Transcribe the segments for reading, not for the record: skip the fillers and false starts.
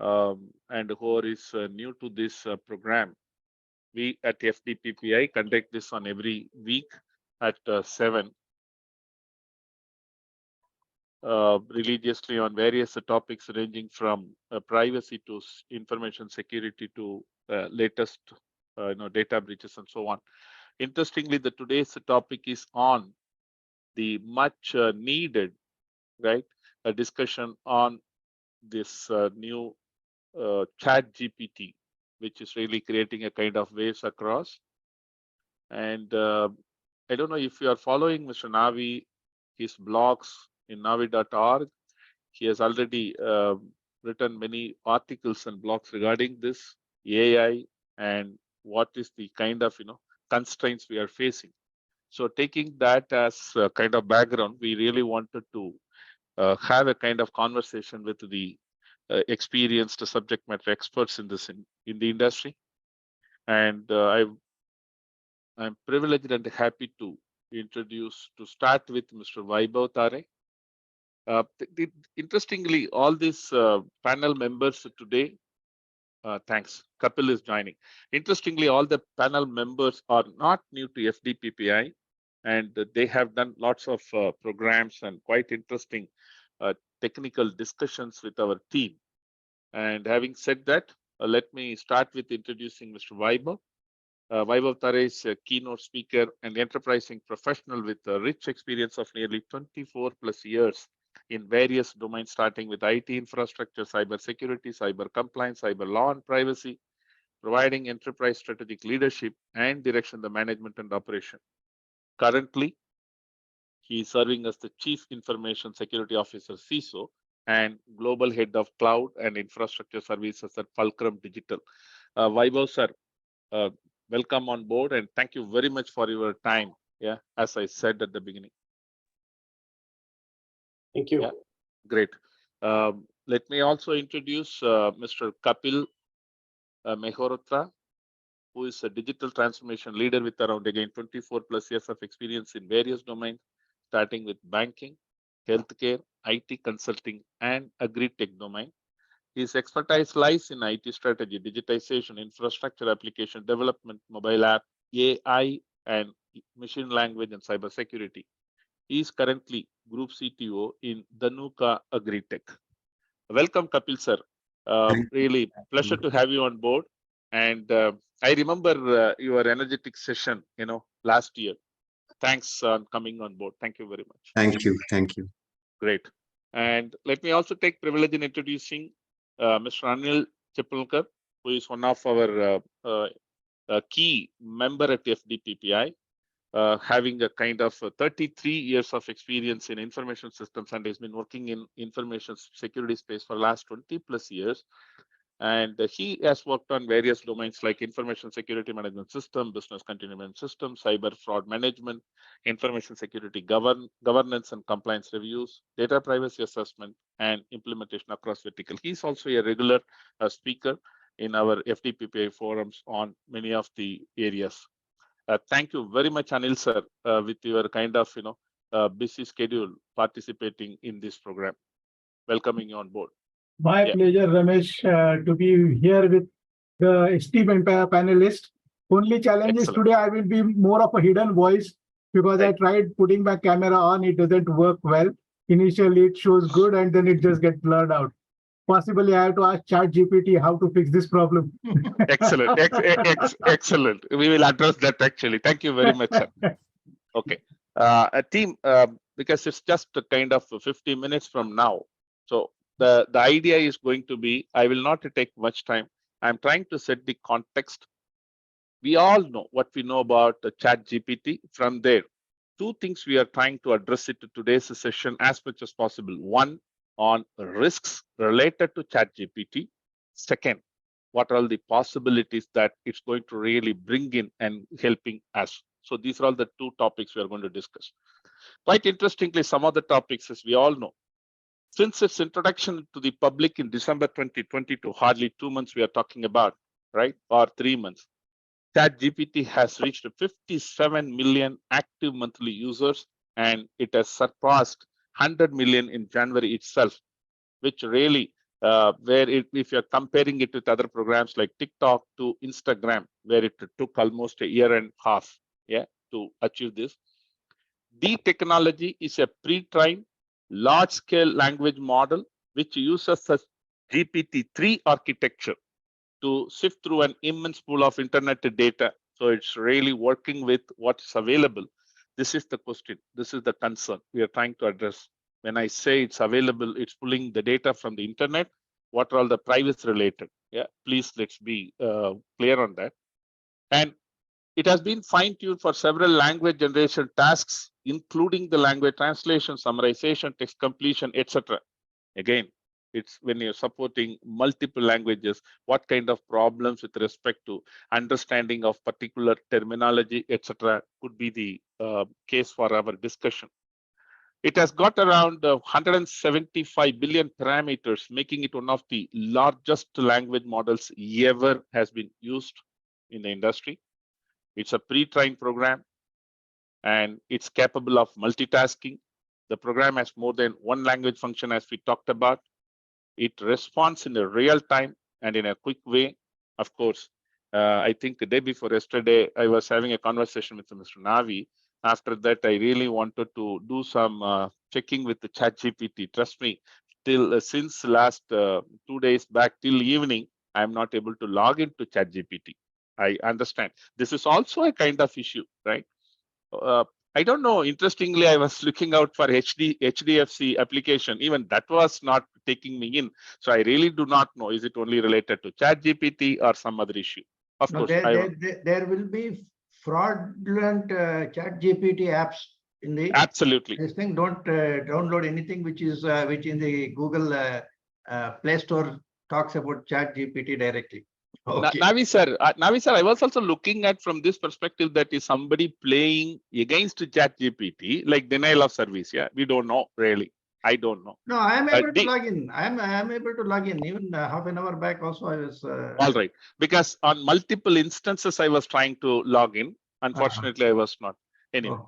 and whoever is new to this program, we at FDPPI conduct this on every week at 7 religiously on various topics ranging from privacy to information security to latest data breaches and so on. Interestingly, the today's topic is on the much needed, right, a discussion on this new chat GPT, which is really creating a kind of waves across. And I don't know if you are following Mr. Naavi, his blogs in Naavi.org. He has already written many articles and blogs regarding this AI and what is the kind of constraints we are facing. So taking that as a kind of background, we really wanted to have a kind of conversation with the experienced subject matter experts in this in the industry. And I'm privileged and happy to introduce, to start with Mr. Vaibhav Tare. Interestingly, all these panel members today, thanks, Kapil is joining. Interestingly, all the panel members are not new to FDPPI, and they have done lots of programs and quite interesting technical discussions with our team. And having said that, let me start with introducing Mr. Vaibhav. Vaibhav Tare is a keynote speaker and enterprising professional with a rich experience of nearly 24 plus years in various domains, starting with IT infrastructure, cyber security, cyber compliance, cyber law and privacy, providing enterprise strategic leadership and direction, the management and operation. Currently, he is serving as the Chief Information Security Officer, CISO, and Global Head of Cloud and Infrastructure Services at Fulcrum Digital. Vaibhav sir, welcome on board and thank you very much for your time. Yeah, as I said at the beginning. Thank you. Yeah, great. Let me also introduce Mr. Kapil Mehrotra, who is a digital transformation leader with around again 24 plus years of experience in various domains, starting with banking, healthcare, IT consulting, and agri-tech domain. His expertise lies in IT strategy, digitization, infrastructure application development, mobile app, AI, and machine language and cybersecurity. He is currently Group CTO in Dhanuka Agritech. Welcome, Kapil sir. Really pleasure to have you on board. And I remember your energetic session, last year. Thanks on coming on board. Thank you very much. Thank you. Thank you. Great. And let me also take privilege in introducing Mr. Anil Chiplunkar, who is one of our key member at FDPPI, having a kind of 33 years of experience in information systems and has been working in information security space for the last 20 plus years. And he has worked on various domains like information security management system, business continuity system, cyber fraud management, information security governance and compliance reviews, data privacy assessment, and implementation across vertical. He's also a regular speaker in our FDPPI forums on many of the areas. Thank you very much, Anil sir, with your kind of busy schedule participating in this program. Welcoming you on board. My pleasure, Ramesh, to be here with the esteemed panelists. Only challenge is today I will be more of a hidden voice because I tried putting my camera on, it doesn't work well. Initially, it shows good and then it just gets blurred out. Possibly, I have to ask ChatGPT how to fix this problem. Excellent, excellent. We will address that actually. Thank you very much, sir. Okay, a team, because it's just a kind of 50 minutes from now. So the idea is going to be, I will not take much time. I'm trying to set the context. We all know what we know about the ChatGPT. From there, two things we are trying to address it to today's session as much as possible. One, on risks related to ChatGPT. Second, what are all the possibilities that it's going to really bring in and helping us. So these are all the two topics we are going to discuss. Quite interestingly, some of the topics, as we all know, since its introduction to the public in December 2022, hardly 2 months we are talking about, right? Or 3 months. ChatGPT has reached 57 million active monthly users, and it has surpassed 100 million in January itself, which really where if you're comparing it with other programs like TikTok to Instagram, where it took almost a year and a half, yeah, to achieve this. The technology is a pre-trained large-scale language model which uses a GPT-3 architecture to sift through an immense pool of internet data. So it's really working with what's available. This is the question. This is the concern we are trying to address. When I say it's available, it's pulling the data from the internet. What are all the privacy related? Yeah, please let's be clear on that. And it has been fine-tuned for several language generation tasks, including the language translation, summarization, text completion, etc. Again, it's when you're supporting multiple languages, what kind of problems with respect to understanding of particular terminology, etc., could be the case for our discussion. It has got around 175 billion parameters, making it one of the largest language models ever has been used in the industry. It's a pre-trained program and it's capable of multitasking. The program has more than one language function, as we talked about. It responds in a real time and in a quick way. Of course, I think the day before yesterday, I was having a conversation with Mr. Naavi. After that, I really wanted to do some checking with the ChatGPT. Trust me, till since last 2 days back till evening, I'm not able to log into ChatGPT. I understand. This is also a kind of issue, right? Uh, I don't know. Interestingly, I was looking out for HDFC application. Even that was not taking me in. So I really do not know. Is it only related to ChatGPT or some other issue? Of No, course, there will be fraudulent ChatGPT apps in the absolutely. this thing. Don't download anything which is which in the Google Play Store talks about ChatGPT directly. Okay. Naavi sir, I was also looking at from this perspective that is somebody playing against ChatGPT, like denial of service. Yeah, we don't know really. I don't know. No, I am able to log in. I am able to log in. Even half an hour back also I was. All right, because on multiple instances I was trying to log in. Unfortunately, I was not. Anyway,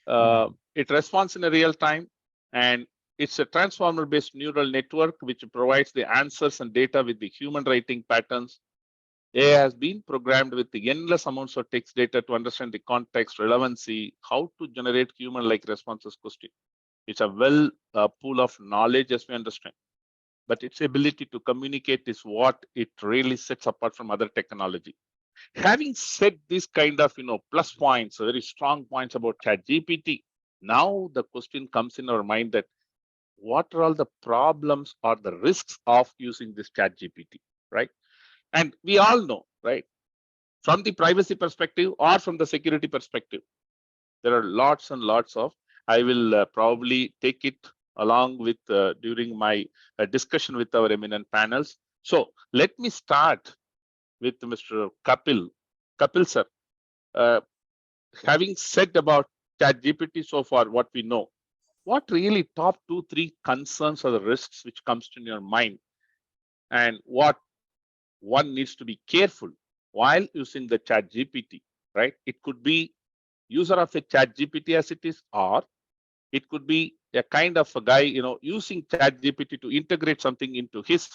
okay. it responds in a real time, and it's a transformer-based neural network which provides the answers and data with the human writing patterns. AI has been programmed with the endless amounts of text data to understand the context, relevancy, how to generate human-like responses question. It's a well pool of knowledge as we understand, but its ability to communicate is what it really sets apart from other technology. Having said this kind of plus points, very strong points about ChatGPT, now the question comes in our mind that what are all the problems or the risks of using this ChatGPT, right? And we all know, right, from the privacy perspective or from the security perspective, there are lots and lots of. I will probably take it along with during my discussion with our eminent panels. So let me start with Mr. Kapil. Kapil sir, uh, having said about ChatGPT so far, what we know, what really top 2, 3 concerns or the risks which comes to your mind, and what one needs to be careful while using the ChatGPT, right? It could be user of a ChatGPT as it is, or it could be a kind of a guy, using ChatGPT to integrate something into his,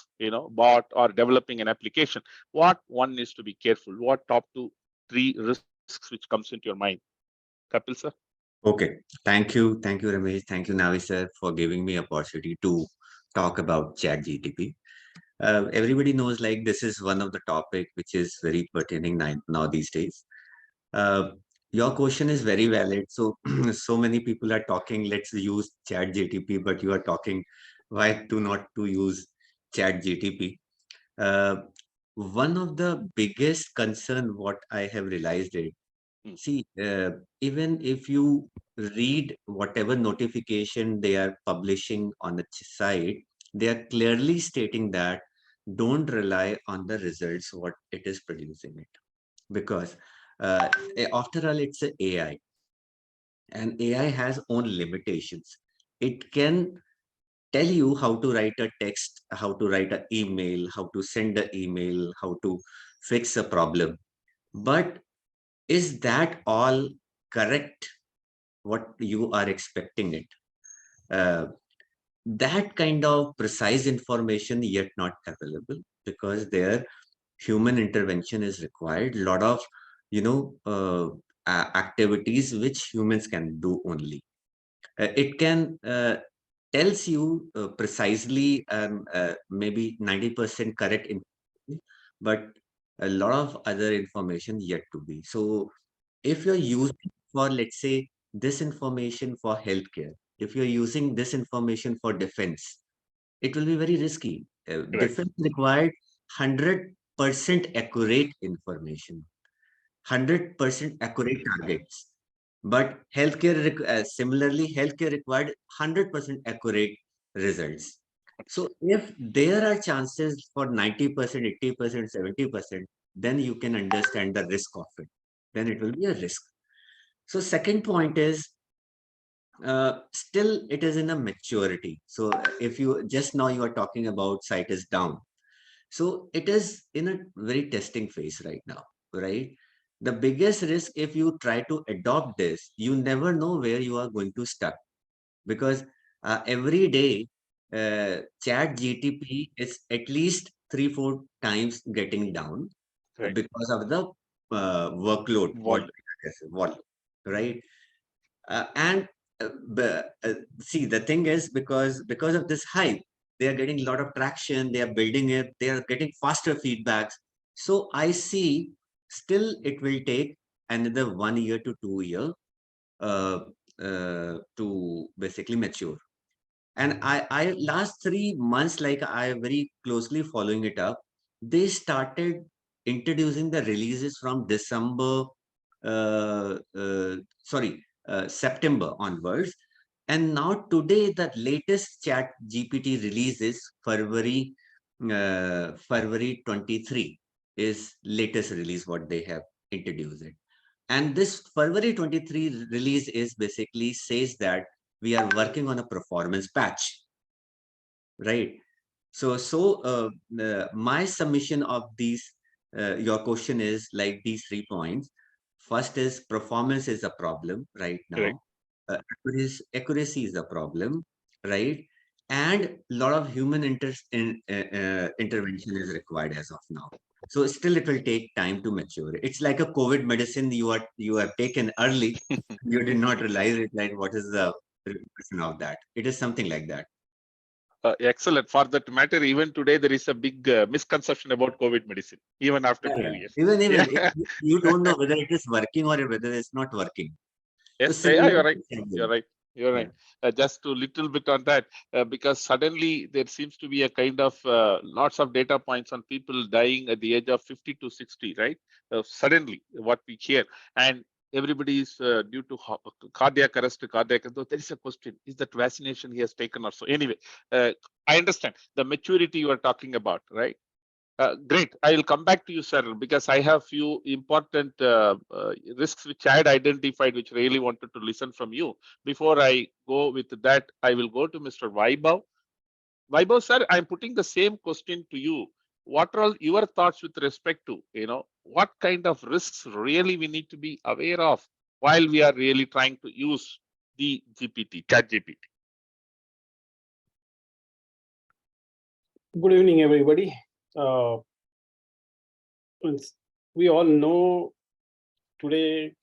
bot or developing an application. What one needs to be careful? What top 2, 3 risks which comes into your mind? Kapil sir? Okay. Thank you, Ramesh. Thank you, Naavi sir, for giving me opportunity to talk about ChatGPT. Everybody knows like this is one of the topic which is very pertaining now these days. Uh, your question is very valid. So, so many people are talking, let's use ChatGPT, but you are talking, why to not to use ChatGPT? Uh, One of the biggest concern what I have realized is, Hmm. see, even if you read whatever notification they are publishing on the site, they are clearly stating that don't rely on the results what it is producing it, because after all it's a AI, and AI has own limitations. It can tell you how to write a text, how to write an email, how to send an email, how to fix a problem, but is that all correct what you are expecting it? Uh, that kind of precise information yet not available, because their human intervention is required. A lot of, activities which humans can do only. It can tells you precisely, maybe 90% correct information, but a lot of other information yet to be. So if you're using for, let's say, this information for healthcare, if you're using this information for defense, it will be very risky. Correct. Defense required 100% accurate information, 100% accurate targets. But healthcare, similarly, healthcare required 100% accurate results. So if there are chances for 90%, 80%, 70%, then you can understand the risk of it. Then it will be a risk. So second point is, still it is in a maturity. So if you just now you are talking about site is down. So it is in a very testing phase right now, right? The biggest risk, if you try to adopt this, you never know where you are going to stuck, because every day chat GTP is at least 3-4 times getting down Right. because of the workload, Volume. volume, right? And see, the thing is, because of this hype, they are getting a lot of traction, they are building it, they are getting faster feedbacks. So I see still it will take another 1 year to 2 year to basically mature. And I last 3 months, like I very closely following it up, they started introducing the releases from December, September onwards. And now today, the latest chat GPT release is February 23 is latest release what they have introduced it. And this February 23 release is basically says that we are working on a performance patch, right? So my submission of these, your question is like these 3 points. First is performance is a problem right Correct. now. Accuracy is a problem, right? And a lot of human intervention is required as of now. So still it will take time to mature. It's like a COVID medicine you are taken early. You did not realize it, like what is the repercussion of that. It is something like that. Excellent. For that matter, even today there is a big misconception about COVID medicine, even after Yeah, few yeah. years. Even Yeah. you don't know whether it is working or whether it's not working. So Yes, yeah, similar you're right. to You're scheduling. right. You're Yeah. right. Just to little bit on that, because suddenly there seems to be a kind of lots of data points on people dying at the age of 50 to 60, right? Suddenly, what we hear, and everybody is due to cardiac arrest, cardiac. Though there is a question: is that vaccination he has taken or so? Anyway, I understand the maturity you are talking about, right? Great. I will come back to you, sir, because I have few important risks which I had identified, which really wanted to listen from you. Before I go with that, I will go to Mr. Vaibhav. Vaibhav, sir, I'm putting the same question to you. What are all your thoughts with respect to, what kind of risks really we need to be aware of while we are really trying to use the GPT, ChatGPT? Good evening, everybody. We all know today,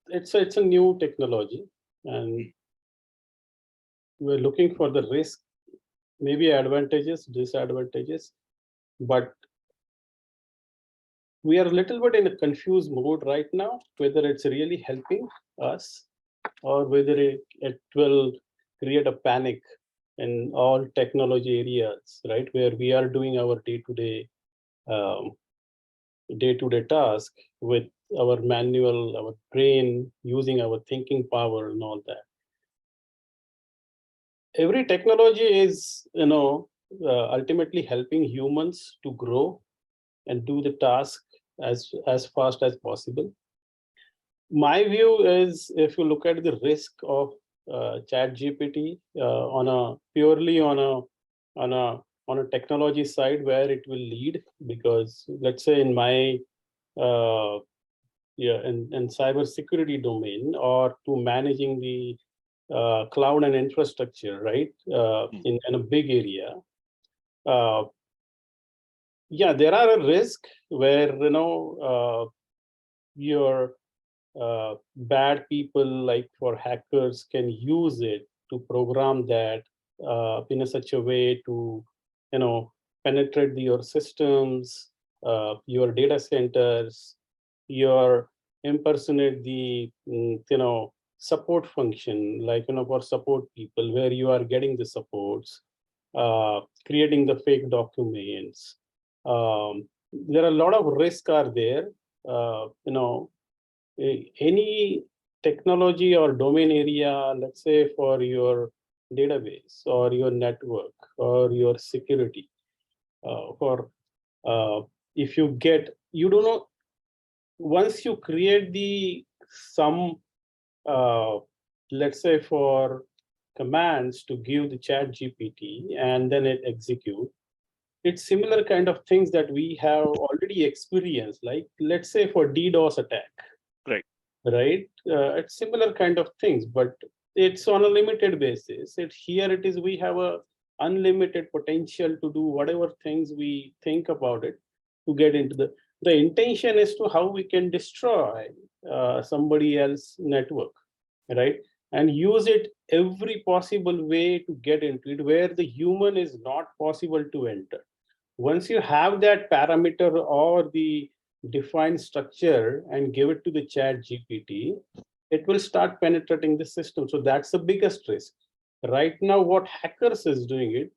it's a new technology, and we're looking for the risk, maybe advantages, disadvantages, but we are a little bit in a confused mode right now, whether it's really helping us or whether it will create a panic in all technology areas, right? Where we are doing our day-to-day task with our manual, our brain, using our thinking power and all that. Every technology is, ultimately helping humans to grow and do the task as fast as possible. My view is, if you look at the risk of ChatGPT purely on a technology side, where it will lead, because let's say in my in cyber security domain, or to managing the cloud and infrastructure, right? In a big area. Yeah, there are a risk where your bad people, like for hackers, can use it to program that in a such a way to penetrate your systems, your data centers, your impersonate the support function, like for support people, where you are getting the supports, creating the fake documents. There are a lot of risks are there. Any technology or domain area, let's say for your database or your network or your security, for if you get, you don't know, once you create the some let's say for commands to give the ChatGPT and then it execute, it's similar kind of things that we have already experienced, like let's say for DDoS attack. Right? It's similar kind of things, but it's on a limited basis. Here it is, we have a unlimited potential to do whatever things we think about it to get into the intention is to how we can destroy somebody else's network, right? And use it every possible way to get into it where the human is not possible to enter. Once you have that parameter or the defined structure and give it to the ChatGPT, it will start penetrating the system. So that's the biggest risk. Right now, what hackers is doing it,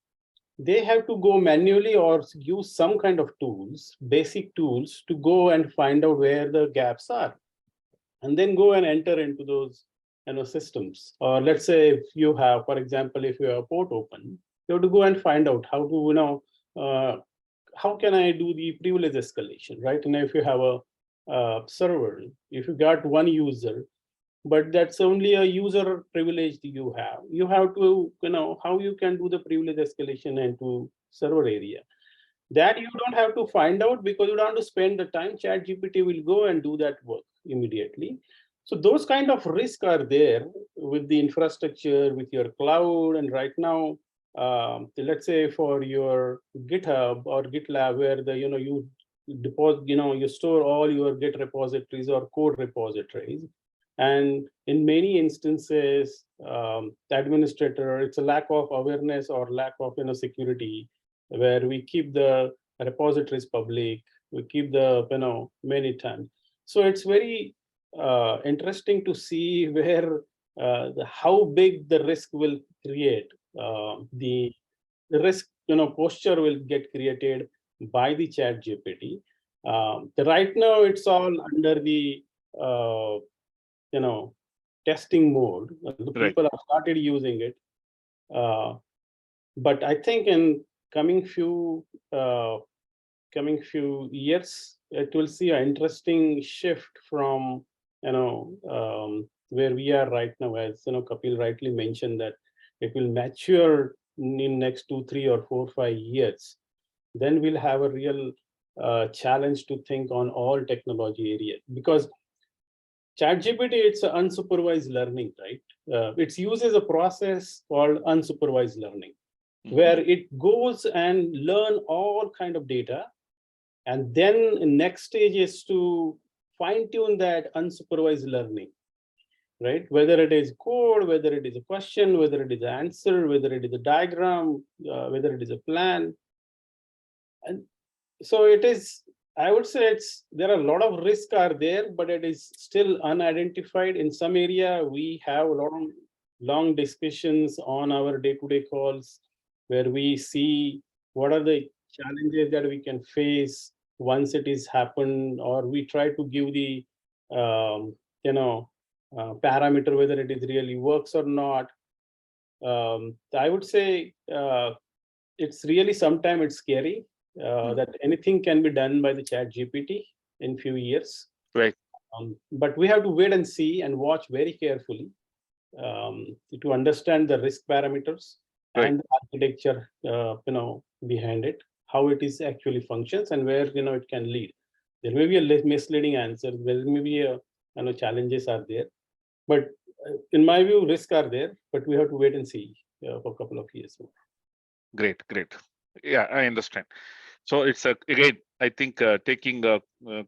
they have to go manually or use some kind of tools, basic tools, to go and find out where the gaps are, and then go and enter into those systems. Or let's say if you have, for example, if you have a port open, you have to go and find out how to how can I do the privilege escalation, right? And if you have a server, if you got one user, but that's only a user privilege you have to, how you can do the privilege escalation into server area. That you don't have to find out because you don't have to spend the time. ChatGPT will go and do that work immediately. So those kind of risks are there with the infrastructure, with your cloud, and right now, let's say for your GitHub or GitLab, where the you deposit, you store all your Git repositories or code repositories, and in many instances, the administrator, it's a lack of awareness or lack of security, where we keep the repositories public, we keep the many times. So it's very interesting to see where how big the risk will create. The risk posture will get created by the ChatGPT. Right now it's all under the testing mode. The people have started using it, but I think in coming few years, it will see an interesting shift from where we are right now. As Kapil rightly mentioned, that it will mature in next 2, 3, or 4, 5 years. Then we'll have a real challenge to think on all technology areas, because ChatGPT, it's an unsupervised learning, right? It's used as a process called unsupervised learning, where it goes and learn all kind of data, and then next stage is to fine-tune that unsupervised learning, right? Whether it is code, whether it is a question, whether it is an answer, whether it is a diagram, whether it is a plan. And so it is, I would say there are a lot of risks are there, but it is still unidentified. In some area, we have a lot of long discussions on our day-to-day calls, where we see what are the challenges that we can face once it is happened, or we try to give the parameter whether it is really works or not. I would say it's really sometimes it's scary that anything can be done by the ChatGPT in few years. Right. But we have to wait and see and watch very carefully to understand the risk parameters and the architecture behind it, how it is actually functions, and where it can lead. There may be a misleading answer, there may be challenges are there, but in my view, risks are there, but we have to wait and see for a couple of years. Great, great. Yeah, I understand. So it's again, I think taking a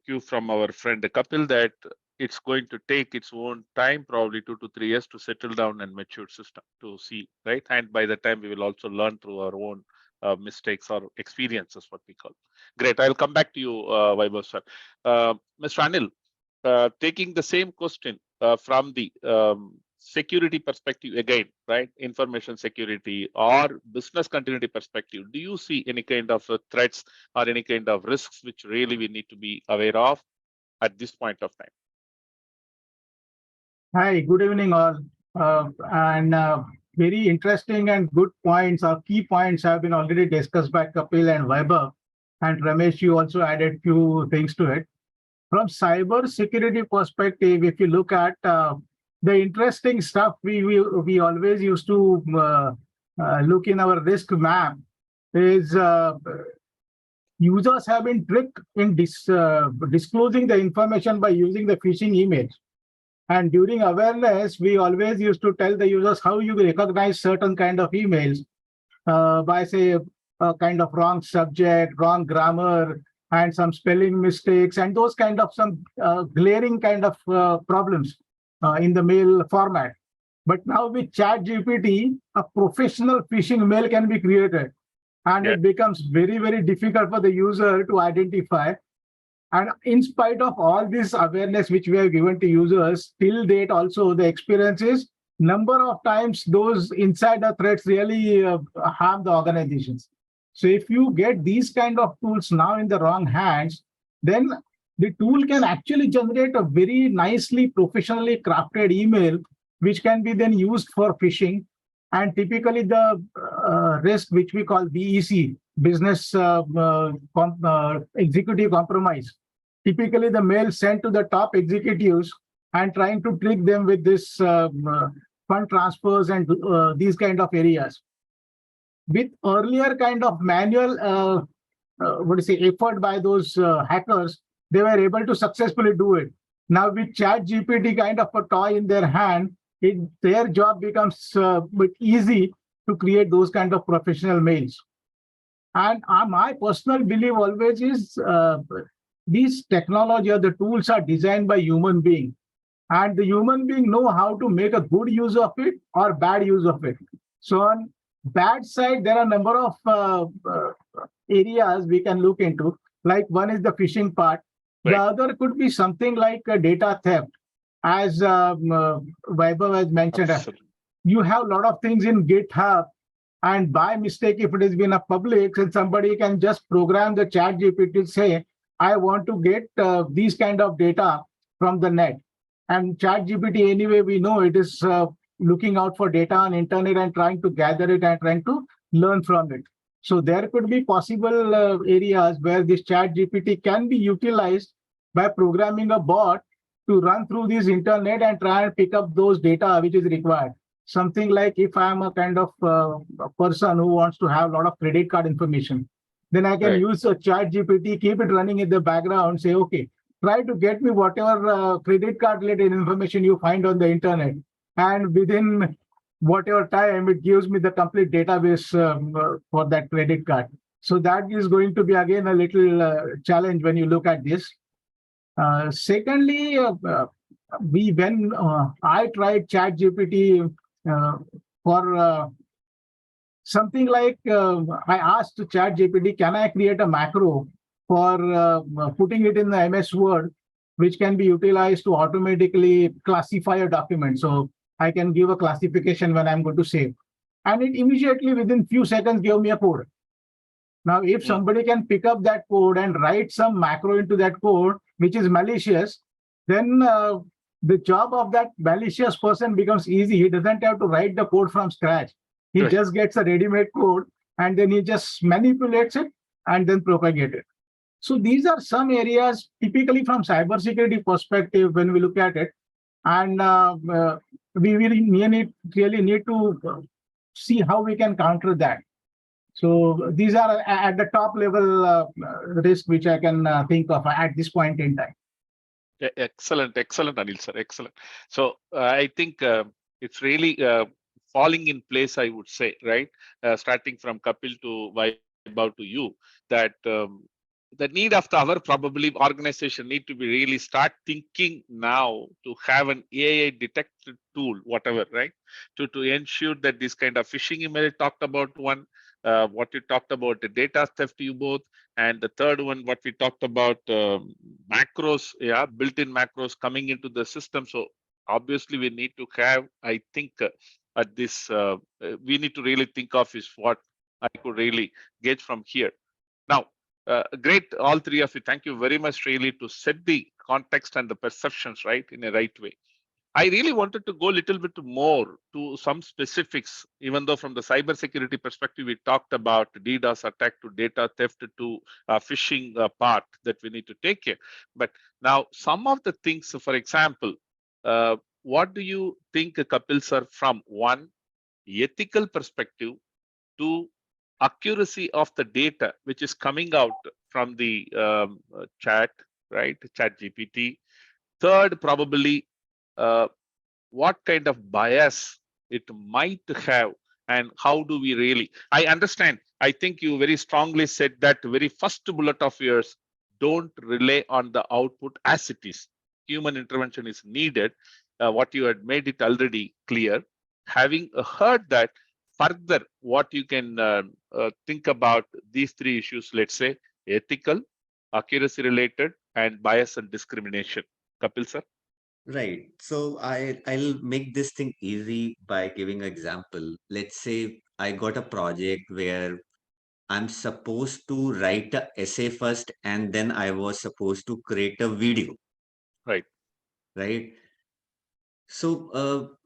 cue from our friend Kapil that it's going to take its own time, probably 2 to 3 years, to settle down and mature system to see, right? And by the time we will also learn through our own mistakes or experiences, what we call. Great. I'll come back to you, Vaibhav sir. Mr. Anil, taking the same question from the security perspective again, right? Information security or business continuity perspective, do you see any kind of threats or any kind of risks which really we need to be aware of at this point of time? Hi, good evening all. And very interesting and good points or key points have been already discussed by Kapil and Vaibhav. And Ramesh, you also added few things to it. From cyber security perspective, if you look at the interesting stuff we always used to look in our risk map is users have been tricked in disclosing the information by using the phishing emails. And during awareness, we always used to tell the users how you recognize certain kind of emails by say a kind of wrong subject, wrong grammar, and some spelling mistakes, and those kind of some glaring kind of problems in the mail format. But now with ChatGPT, a professional phishing mail can be created, and it becomes very, very difficult for the user to identify. And in spite of all this awareness which we have given to users, till date also the experience is number of times those insider threats really harm the organizations. So if you get these kind of tools now in the wrong hands, then the tool can actually generate a very nicely professionally crafted email, which can be then used for phishing. And typically the risk which we call BEC, business executive compromise. Typically the mail sent to the top executives and trying to trick them with this fund transfers and these kind of areas. With earlier kind of manual effort by those hackers, they were able to successfully do it. Now with ChatGPT kind of a toy in their hand, their job becomes bit easy to create those kind of professional mails. And my personal belief always is these technology or the tools are designed by human being, and the human being know how to make a good use of it or bad use of it. So on bad side, there are a number of areas we can look into. Like one is the phishing part. Right. The other could be something like data theft. As Vaibhav has mentioned, you have a lot of things in GitHub, and by mistake, if it has been a public, and somebody can just program the ChatGPT to say, I want to get these kind of data from the net. And ChatGPT, anyway, we know it is looking out for data on internet and trying to gather it and trying to learn from it. So there could be possible areas where this ChatGPT can be utilized by programming a bot to run through this internet and try and pick up those data which is required. Something like if I am a kind of a person who wants to have a lot of credit card information, then I can use a ChatGPT, keep it running in the background, say, okay, try to get me whatever credit card related information you find on the internet. And within whatever time, it gives me the complete database for that credit card. So that is going to be, again, a little challenge when you look at this. Secondly, when I tried ChatGPT for something like, I asked ChatGPT, can I create a macro for putting it in the MS Word, which can be utilized to automatically classify a document. So I can give a classification when I'm going to save. And it immediately, within few seconds, gave me a code. Now, if somebody can pick up that code and write some macro into that code, which is malicious, then the job of that malicious person becomes easy. He doesn't have to write the code from scratch. He just gets a ready-made code, and then he just manipulates it and then propagates it. So these are some areas typically from cybersecurity perspective when we look at it. And we really need to see how we can counter that. So these are at the top level risk which I can think of at this point in time. Excellent, excellent, Anil sir, excellent. So I think it's really falling in place, I would say, right? Starting from Kapil to Vaibhav to you, that the need of the hour, probably organization need to be really start thinking now to have an AI detected tool, whatever, right? To ensure that this kind of phishing email talked about one, what you talked about the data theft, you both, and the third one, what we talked about, macros, yeah, built-in macros coming into the system. So obviously, we need to have, I think, at this, we need to really think of is what I could really get from here. Now, great, all three of you. Thank you very much, really, to set the context and the perceptions right in a right way. I really wanted to go a little bit more to some specifics, even though from the cybersecurity perspective, we talked about DDoS attack to data theft to phishing part that we need to take care. But now some of the things, for example, what do you think, Kapil sir, from one ethical perspective to accuracy of the data, which is coming out from the chat, right? Chat GPT. Third, probably uh, what kind of bias it might have, and how do we really, I understand, I think you very strongly said that very first bullet of yours, don't rely on the output as it is, human intervention is needed. What you had made it already clear. Having heard that, further what you can think about these three issues, let's say ethical, accuracy related, and bias and discrimination. Kapil sir. Right. So I'll make this thing easy by giving an example. Let's say I got a project where I'm supposed to write a essay first, and then I was supposed to create a video, Right. right? So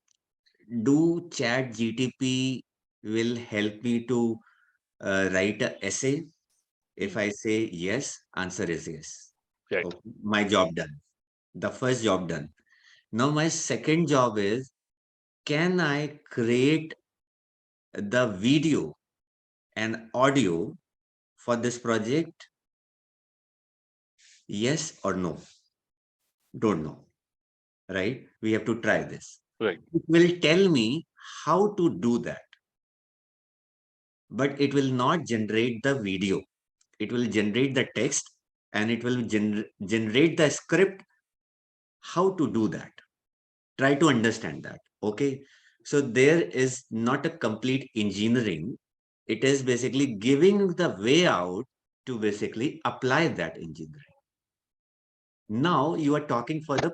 do Chat GTP will help me to write a essay? If Hmm. I say yes, answer is yes. Right. Okay, my job done. The first job done. Now my second job is, can I create the video and audio for this project? Yes or no? Don't know, right? We have to try this. Right. It will tell me how to do that, but it will not generate the video. It will generate the text, and it will generate the script how to do that. Try to understand that. Okay. So there is not a complete engineering. It is basically giving the way out to basically apply that engineering. Now you are talking for the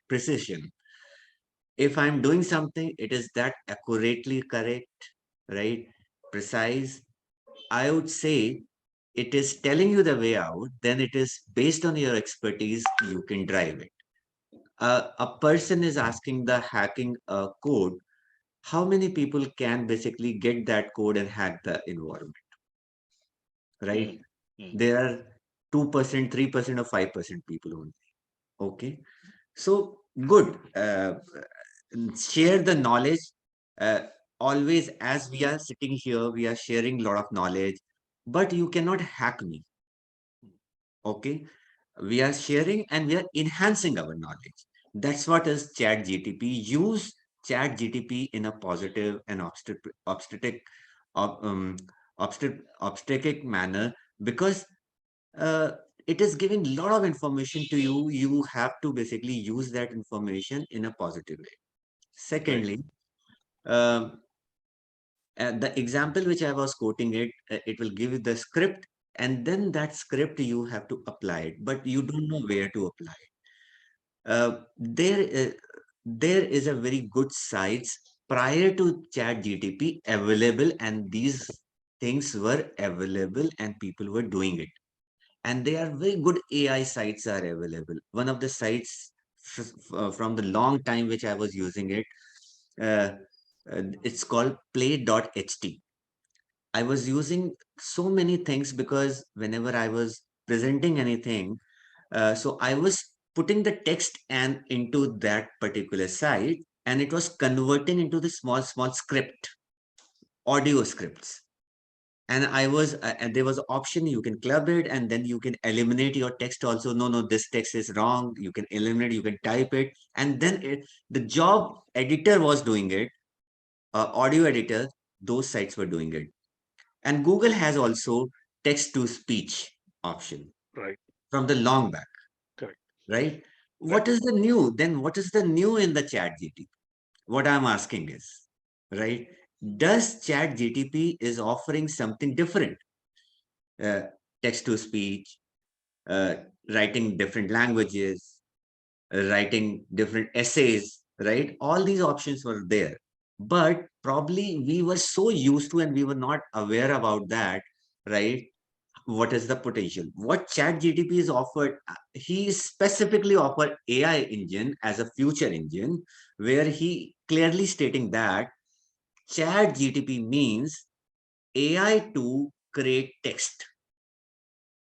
precision. If I'm doing something, it is that accurately correct, right? Precise. I would say it is telling you the way out, then it is based on your expertise, you can drive it. A person is asking the hacking code, how many people can basically get that code and hack the environment, right? Mm, mm, There are 2%, 3%, or 5% people only. Okay. So good. Share the knowledge. Uh, Always, as we are sitting here, we are sharing a lot of knowledge, but you cannot hack me. Okay. We are sharing and we are enhancing our knowledge. That's what is Chat GTP. Use Chat GTP in a positive and ob- um, obstetric manner, because uh, it is giving a lot of information to you. You have to basically use that information in a positive way. right. Secondly, um, the example which I was quoting it will give you the script, and then that script you have to apply it, but you don't know where to apply it. There is a very good sites prior to Chat GTP available, and these things were available, and people were doing it. And they are very good AI sites are available. One of the sites from the long time which I was using it, uh, it's called play.ht. I was using so many things because whenever I was presenting anything, so I was putting the text and into that particular site, and it was converting into the small script, audio scripts. and and there was an option, you can club it, and then you can eliminate your text also. No, this text is wrong. You can eliminate, you can type it, and then the job editor was doing it, audio editor, those sites were doing it. And Google has also text to speech option Right. from the long back, Correct. right? Right. What is the new? Then what is the new in the chat GTP? What I'm asking is, right? Does chat GTP is offering something different? Uh, text to speech, uh, writing different languages, writing different essays, right? All these options were there. But probably we were so used to and we were not aware about that, right? What is the potential? What chat GTP is offered, he specifically offered AI engine as a future engine, where he clearly stating that chat GTP means AI to create text.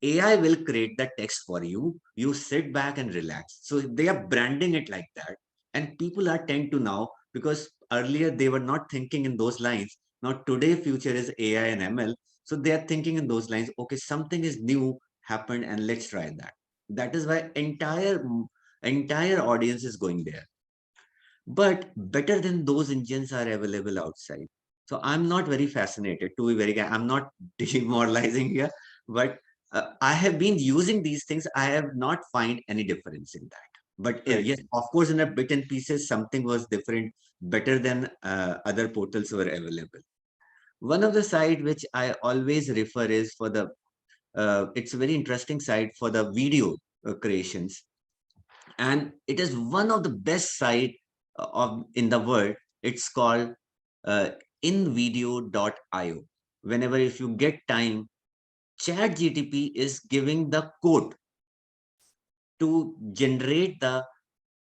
AI will create the text for you. You sit back and relax. So they are branding it like that. And people are tend to now, because earlier they were not thinking in those lines. Now today future is AI and ML. So they are thinking in those lines. Okay, something is new happened and let's try that. That is why entire audience is going there. But better than those engines are available outside. So I'm not very fascinated, to be very, I'm not demoralizing here, but I have been using these things. I have not find any difference in that. But Right. yes, of course, in a bit and pieces, something was different, better than other portals were available. One of the site which I always refer is for the, it's a very interesting site for the video creations. And it is one of the best site of in the world. It's called uh, invideo.io. Whenever if you get time, ChatGTP is giving the code to generate the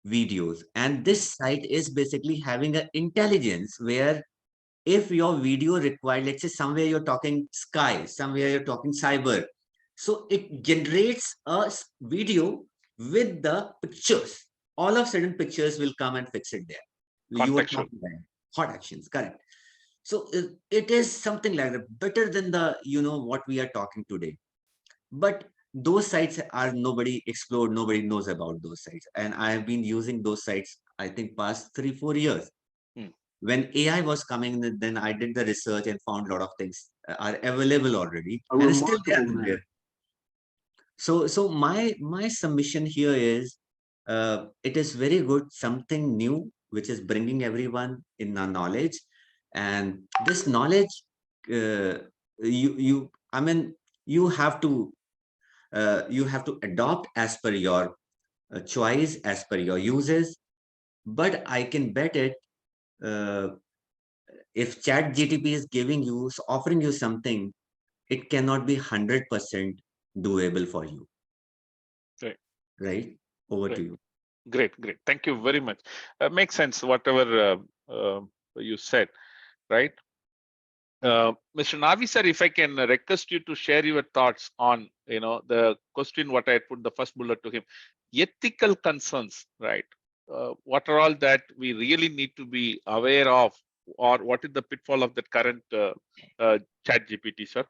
videos, and this site is basically having an intelligence where if your video required, let's say somewhere you're talking sky, somewhere you're talking cyber, so it generates a video with the pictures. All of a sudden pictures will come and fix it there. You were Contextual. talking about hot actions, correct? So it is something like that, better than the, what we are talking today. But those sites are nobody explored, nobody knows about those sites, and I have been using those sites, I think, past 3-4 years. When AI was coming, then I did the research and found a lot of things are available already, and still they are there. So my submission here is, it is very good, something new which is bringing everyone in the knowledge, and this knowledge, you I mean, you have to adopt as per your choice, as per your uses. But I can bet it, uh, if chat GTP is giving you, offering you something, it cannot be 100% doable for you. Right. Right? Over Right. to you. Great. Great. Thank you very much. Makes sense, whatever you said, right? Mr. Naavi sir, if I can request you to share your thoughts on, the question what I had put the first bullet to him, ethical concerns, right? What are all that we really need to be aware of, or what is the pitfall of the current chat GPT, sir?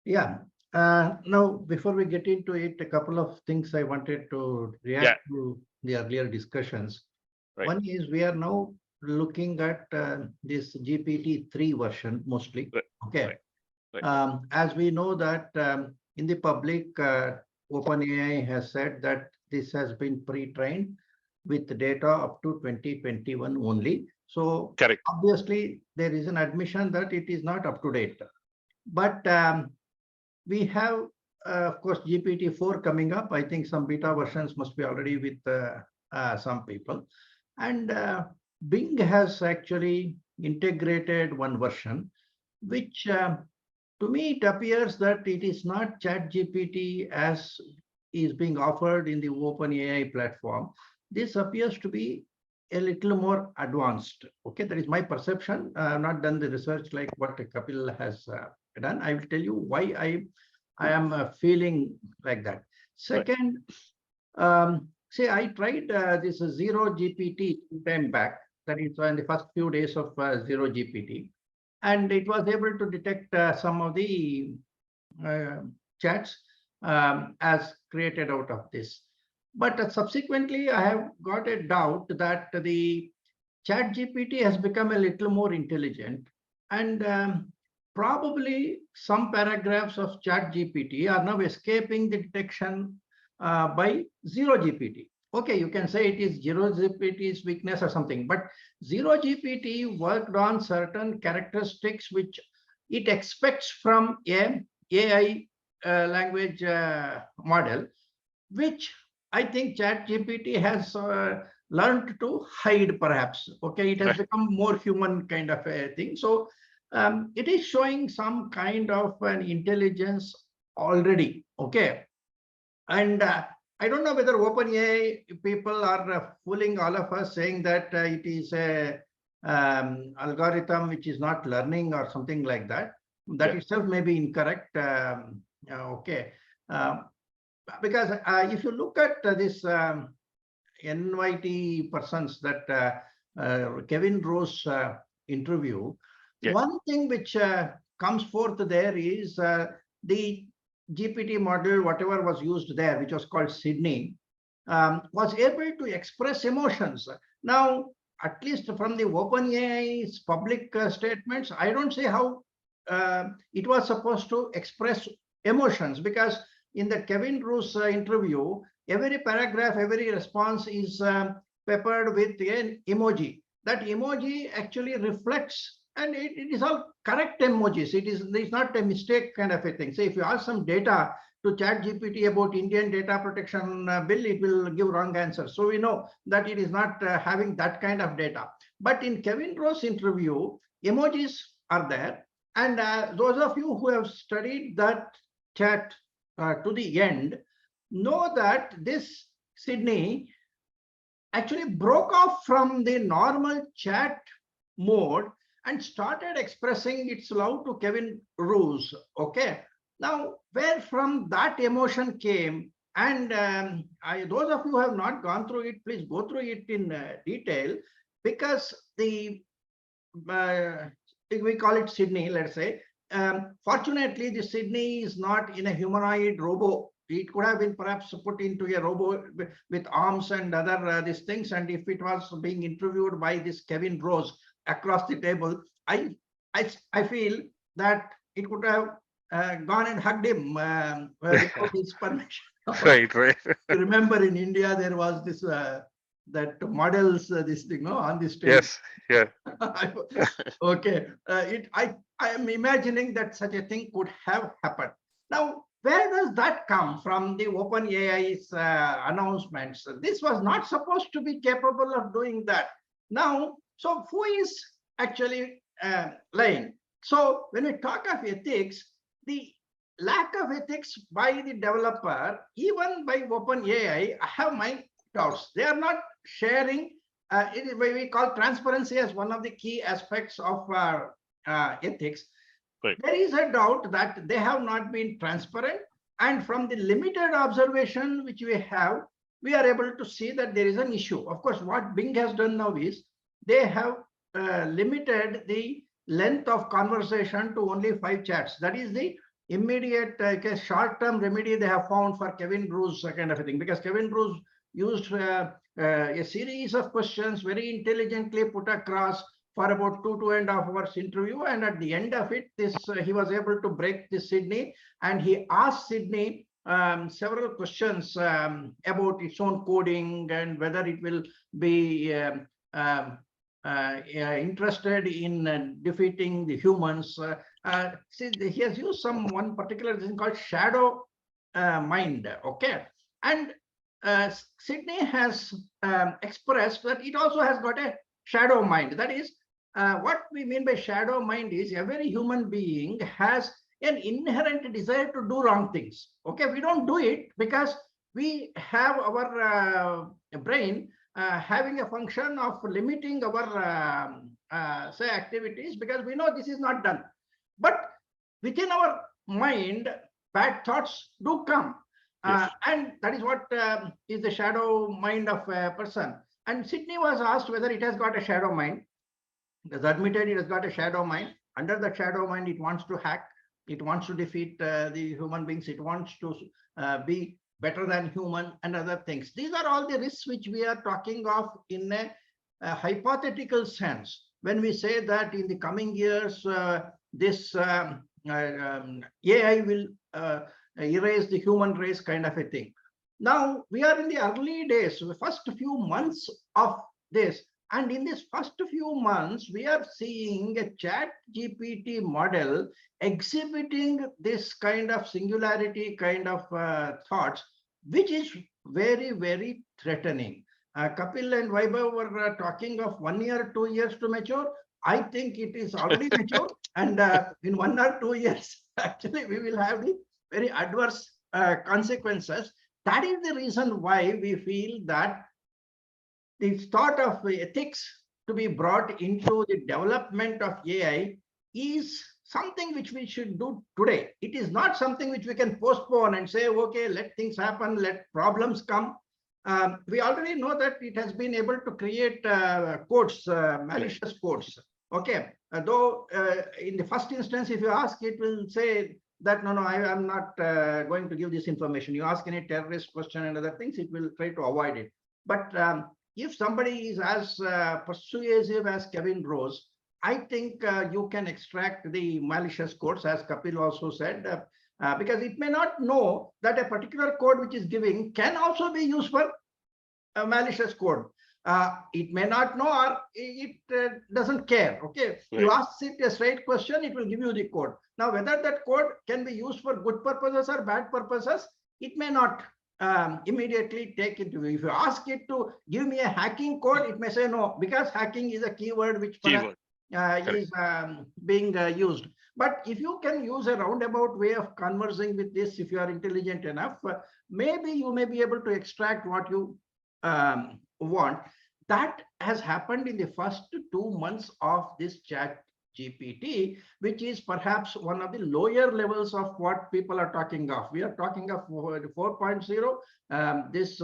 Yeah. Now, before we get into it, a couple of things I wanted to react to the earlier discussions. Right. One is we are now looking at this GPT-3 version mostly. Right. Okay. Right. As we know that in the public, OpenAI has said that this has been pre-trained with data up to 2021 only. So Correct. obviously there is an admission that it is not up to date. But we have, of course, GPT-4 coming up. I think some beta versions must be already with some people. And Bing has actually integrated one version, which to me, it appears that it is not ChatGPT as is being offered in the OpenAI platform. This appears to be a little more advanced. Okay, that is my perception. I have not done the research like what Kapil has done. I will tell you why I am feeling like that. Second, say I tried this Zero GPT time back. That is in the first few days of Zero GPT. and it was able to detect some of the chats as created out of this. But subsequently, I have got a doubt that the ChatGPT has become a little more intelligent, and probably some paragraphs of ChatGPT are now escaping the detection by Zero GPT. Okay, you can say it is Zero GPT's weakness or something, but Zero GPT worked on certain characteristics which it expects from a AI language model, which I think ChatGPT has learned to hide, perhaps. Okay, it has become more human kind of a thing. So it is showing some kind of an intelligence already. Okay, and I don't know whether OpenAI people are fooling all of us, saying that it is a algorithm which is not learning or something like that. That itself may be incorrect. Okay. Because if you look at this NYT persons that Kevin Rose interview, one thing which comes forth there is the GPT model, whatever was used there, which was called Sydney, was able to express emotions. Now, at least from the OpenAI's public statements, I don't see how it was supposed to express emotions, because in the Kevin Roos interview, every paragraph, every response is peppered with an emoji. That emoji actually reflects, and it is all correct emojis. It's not a mistake kind of a thing. So if you ask some data to ChatGPT about Indian data protection bill, it will give wrong answers. So we know that it is not having that kind of data. But in Kevin Roos interview, emojis are there. And those of you who have studied that chat to the end know that this Sydney actually broke off from the normal chat mode and started expressing its love to Kevin Roos. Okay. Now, where from that emotion came, and those of you who have not gone through it, please go through it in detail, because the we call it Sydney, let's say. Fortunately, the Sydney is not in a humanoid robo. It could have been perhaps put into a robo with arms and other these things. And if it was being interviewed by this Kevin Rose across the table, I feel that it could have gone and hugged him without his permission. Right. Remember, in India there was this that models this thing, no, on the stage. Yes. Okay. I am imagining that such a thing could have happened. Now, where does that come from? The OpenAI's announcements. This was not supposed to be capable of doing that. Now, so who is actually lying? So when we talk of ethics, the lack of ethics by the developer, even by OpenAI, I have my doubts. They are not sharing. We call transparency as one of the key aspects of ethics. Right. There is a doubt that they have not been transparent. And from the limited observation which we have, we are able to see that there is an issue. Of course, what Bing has done now is they have limited the length of conversation to only 5 chats. That is the immediate short-term remedy they have found for Kevin Roos kind of a thing, because Kevin Roos used a series of questions very intelligently put across for about 2.5 hours interview, and at the end of it, he was able to break this Sydney, and he asked Sydney several questions about its own coding and whether it will be interested in defeating the humans. See, he has used one particular thing called shadow mind. Okay, and Sydney has expressed that it also has got a shadow mind. That is, what we mean by shadow mind is every human being has an inherent desire to do wrong things. Okay, we don't do it because we have our brain having a function of limiting our say activities, because we know this is not done. But within our mind, bad thoughts do come. Yes. And that is what is the shadow mind of a person. And Sydney was asked whether it has got a shadow mind. It has admitted it has got a shadow mind. under the shadow mind, it wants to hack, it wants to defeat the human beings, it wants to be better than human and other things. These are all the risks which we are talking of in a hypothetical sense. When we say that in the coming years, this AI will erase the human race kind of a thing. Now, we are in the early days, the first few months of this. And in this first few months, we are seeing a ChatGPT model exhibiting this kind of singularity kind of thoughts, which is very, very threatening. Kapil and Vaibhav were talking of 1 year, 2 years to mature. I think it is already mature. And in 1 or 2 years, actually, we will have the very adverse consequences. That is the reason why we feel that the thought of ethics to be brought into the development of AI is something which we should do today. It is not something which we can postpone and say, okay, let things happen, let problems come. We already know that it has been able to create codes, malicious codes. Okay, though in the first instance, if you ask, it will say that, no, I am not going to give this information. You ask any terrorist question and other things, it will try to avoid it. But if somebody is as persuasive as Kevin Rose, I think you can extract the malicious codes, as Kapil also said, because it may not know that a particular code which is giving can also be used for a malicious code. It may not know, or it doesn't care. Okay, right. You ask it a straight question, it will give you the code. Now, whether that code can be used for good purposes or bad purposes, it may not immediately take it to you. If you ask it to give me a hacking code, it may say no, because hacking is a keyword which is being used. But if you can use a roundabout way of conversing with this, if you are intelligent enough, maybe you may be able to extract what you want. That has happened in the first 2 months of this ChatGPT, which is perhaps one of the lower levels of what people are talking of. We are talking of 4.0, this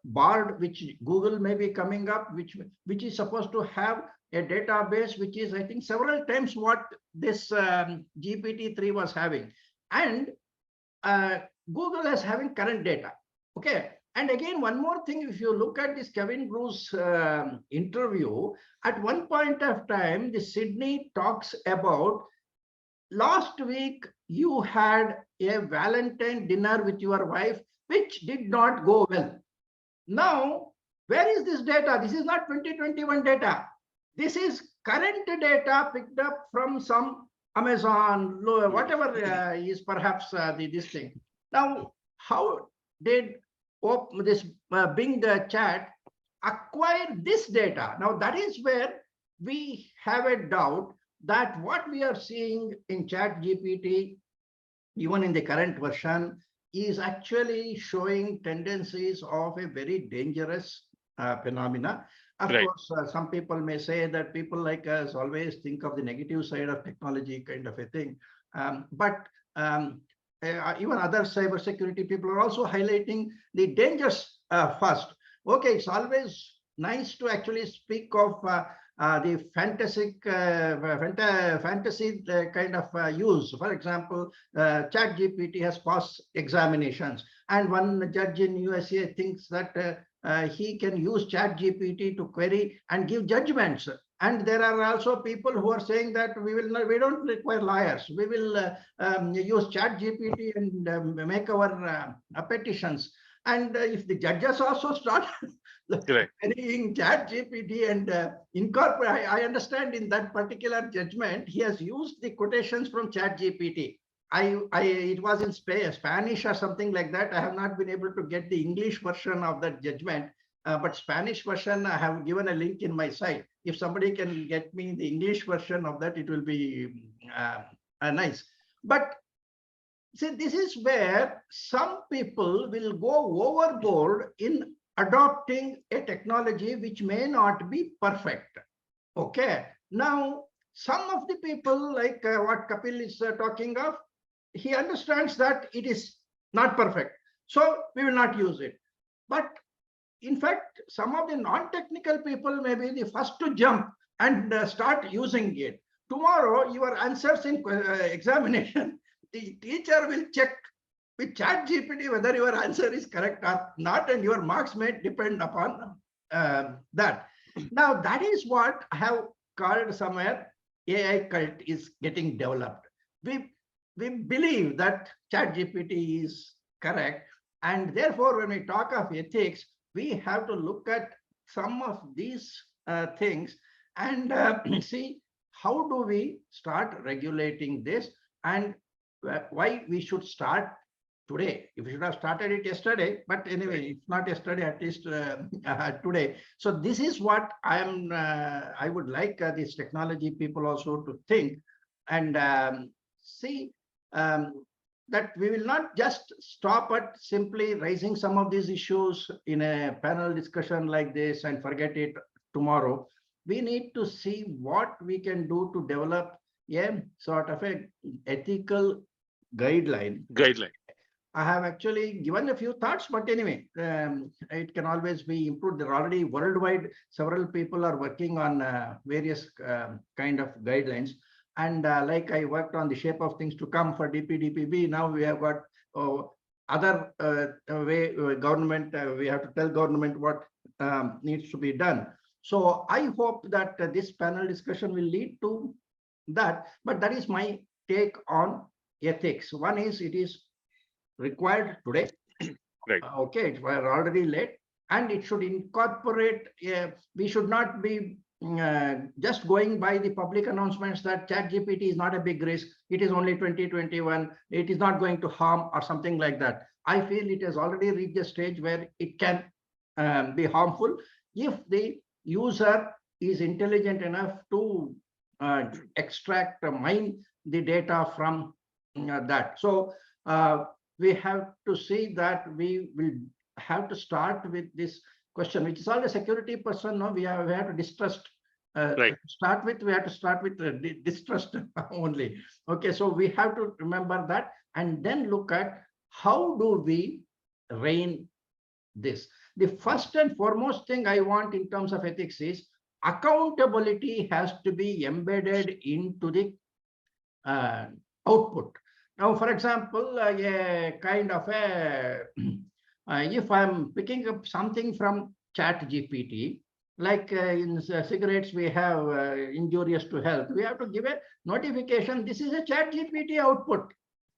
BARD, which Google may be coming up, which is supposed to have a database which is, I think, several times what this GPT-3 was having. And Google is having current data. Okay. And again, one more thing, if you look at this Kevin Bruce interview, at one point of time, the Sydney talks about last week you had a Valentine dinner with your wife, which did not go well. Now, where is this data? This is not 2021 data. This is current data picked up from some Amazon, whatever is perhaps this thing. Now, how did this Bing chat acquire this data? Now, that is where we have a doubt that what we are seeing in ChatGPT, even in the current version, is actually showing tendencies of a very dangerous phenomena. Of course, some people may say that people like us always think of the negative side of technology kind of a thing. But even other cybersecurity people are also highlighting the dangers first. Okay, it's always nice to actually speak of the fantasy kind of use. For example, ChatGPT has passed examinations, and one judge in USA thinks that he can use ChatGPT to query and give judgments. And there are also people who are saying that we don't require lawyers. We will use ChatGPT and make our petitions. And if the judges also start querying ChatGPT and incorporate, I understand in that particular judgment, he has used the quotations from ChatGPT. It was in Spanish or something like that. I have not been able to get the English version of that judgment, but Spanish version, I have given a link in my site. If somebody can get me the English version of that, it will be nice. But see, this is where some people will go overboard in adopting a technology which may not be perfect. Okay. Now, some of the people, like what Kapil is talking of, he understands that it is not perfect, so we will not use it. But in fact, some of the non-technical people may be the first to jump and start using it tomorrow your answers in examination, the teacher will check with ChatGPT whether your answer is correct or not, and your marks may depend upon that. Now, that is what I have called somewhere AI cult is getting developed. We believe that ChatGPT is correct, and therefore, when we talk of ethics, we have to look at some of these things and see how do we start regulating this, and why we should start today. If we should have started it yesterday, but anyway, it's not yesterday, at least today. So this is what I would like these technology people also to think and see that we will not just stop at simply raising some of these issues in a panel discussion like this and forget it tomorrow. We need to see what we can do to develop a sort of a ethical guideline. I have actually given a few thoughts, but anyway, it can always be improved. There are already worldwide, several people are working on various kind of guidelines. And like I worked on the shape of things to come for DPDPB, now we have got other way government, we have to tell government what needs to be done. So I hope that this panel discussion will lead to that, but that is my take on ethics. One is it is required today. Right. Okay, we're already late, and it should incorporate, we should not be just going by the public announcements that ChatGPT is not a big risk, it is only 2021, it is not going to harm or something like that. I feel it has already reached a stage where it can be harmful if the user is intelligent enough to extract, mine the data from that. So we have to see that we will have to start with this question, which is all a security person. No, we have to distrust. Right. We have to start with distrust only. Okay, so we have to remember that, and then look at how do we rein this. The first and foremost thing I want in terms of ethics is accountability has to be embedded into the output. Now, for example, a kind of a if I'm picking up something from ChatGPT, like in cigarettes, we have injurious to health. We have to give a notification. This is a ChatGPT output.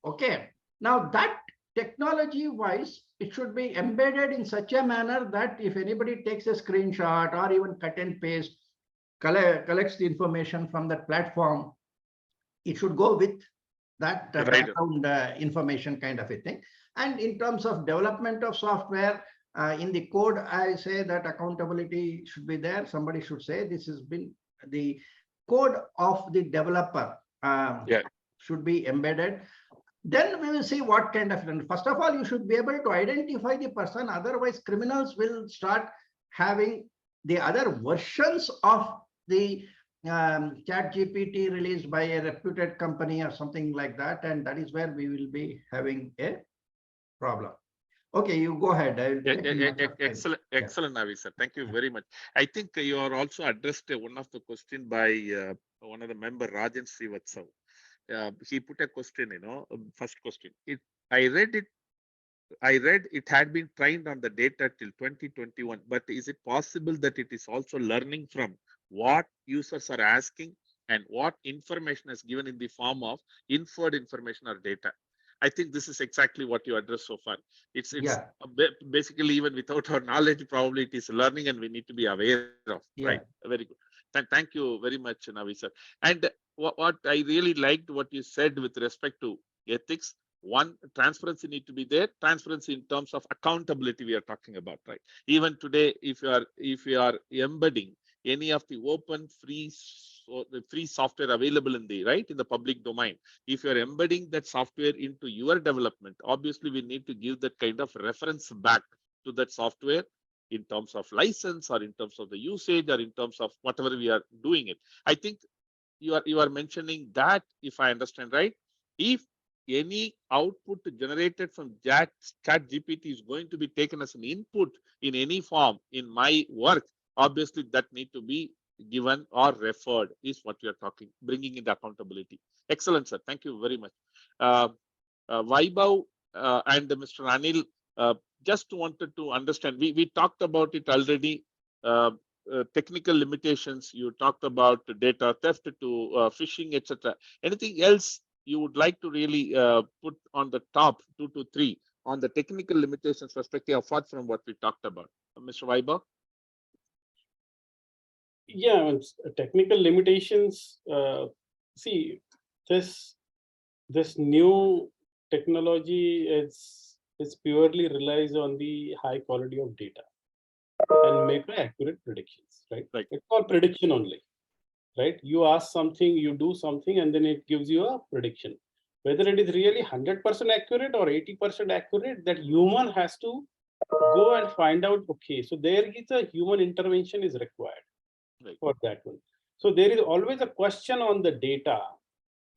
Okay. Now that technology-wise, it should be embedded in such a manner that if anybody takes a screenshot or even cut and paste, collects the information from that platform, it should go with that background information kind of a thing. And in terms of development of software, in the code, I say that accountability should be there. Somebody should say this has been the code of the developer should be embedded. Then we will see what kind of, first of all, you should be able to identify the person. Otherwise, criminals will start having the other versions of the ChatGPT released by a reputed company or something like that, and that is where we will be having a problem. Okay, you go ahead. Excellent, excellent, Naavi sir. Thank you very much. I think you are also addressed one of the question by one of the member, Rajan Srivatsav. He put a question, first question. I read it had been trained on the data till 2021, but is it possible that it is also learning from what users are asking and what information is given in the form of inferred information or data? I think this is exactly what you addressed so far. It's basically, even without our knowledge, probably it is learning, and we need to be aware of. Right. Very good. Thank you very much, Naavi sir. And what I really liked what you said with respect to ethics. One, transparency need to be there. Transparency in terms of accountability we are talking about, right? Even today, if you are embedding any of the open free software available in the public domain, if you are embedding that software into your development, obviously we need to give that kind of reference back to that software in terms of license or in terms of the usage or in terms of whatever we are doing it. I think you are mentioning that, if I understand right, if any output generated from ChatGPT is going to be taken as an input in any form in my work, obviously that need to be given or referred is what we are talking, bringing in the accountability. Excellent, sir. Thank you very much. Vaibhav and Mr. Anil, just wanted to understand, we talked about it already, technical limitations, you talked about data theft to phishing, etc. Anything else you would like to really put on the top 2 to 3 on the technical limitations perspective, apart from what we talked about? Mr. Vaibhav? Yeah, technical limitations. See, this new technology is purely relies on the high quality of data and make accurate predictions, right? Right. It's called prediction only, right? You ask something, you do something, and then it gives you a prediction. Whether it is really 100% accurate or 80% accurate, that human has to go and find out. Okay, so there is a human intervention is required. Right. For that one. So there is always a question on the data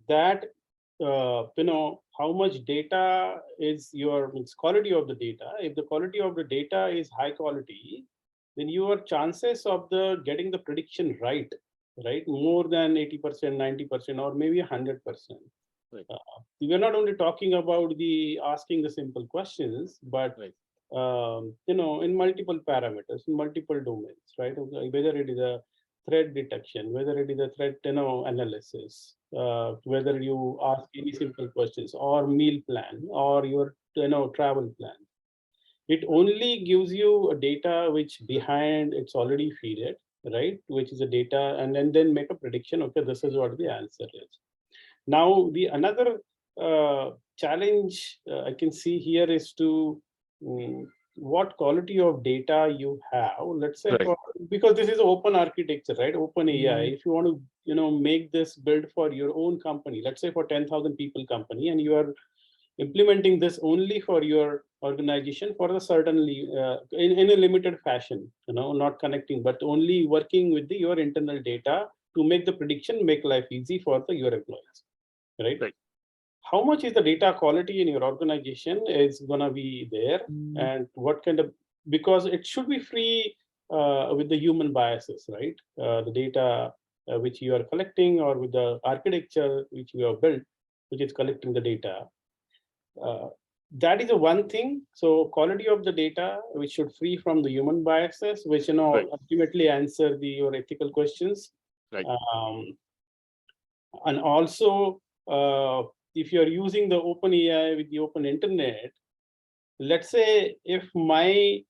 that how much data is your quality of the data. If the quality of the data is high quality, then your chances of the getting the prediction right, more than 80%, 90%, or maybe 100%. Right. We are not only talking about the asking the simple questions, but right. In multiple parameters, in multiple domains, right? Whether it is a threat detection, whether it is a threat analysis, whether you ask any simple questions, or meal plan, or your travel plan. It only gives you a data which behind it's already feed it, right? Which is a data, and then make a prediction. Okay, this is what the answer is. Now the another challenge I can see here is to what quality of data you have. Let's say, right. Because this is open architecture, right? Open AI. If you want to make this build for your own company, let's say for 10,000 people company, and you are implementing this only for your organization for a certainly in a limited fashion, not connecting, but only working with your internal data to make the prediction, make life easy for your employees, right? How much is the data quality in your organization is going to be there, and what kind of, because it should be free with the human biases, right? The data which you are collecting, or with the architecture which you have built, which is collecting the data. That is the one thing. So quality of the data, which should free from the human biases, which right. Ultimately answer your ethical questions. Right. And also, if you are using the open AI with the open internet, let's say if the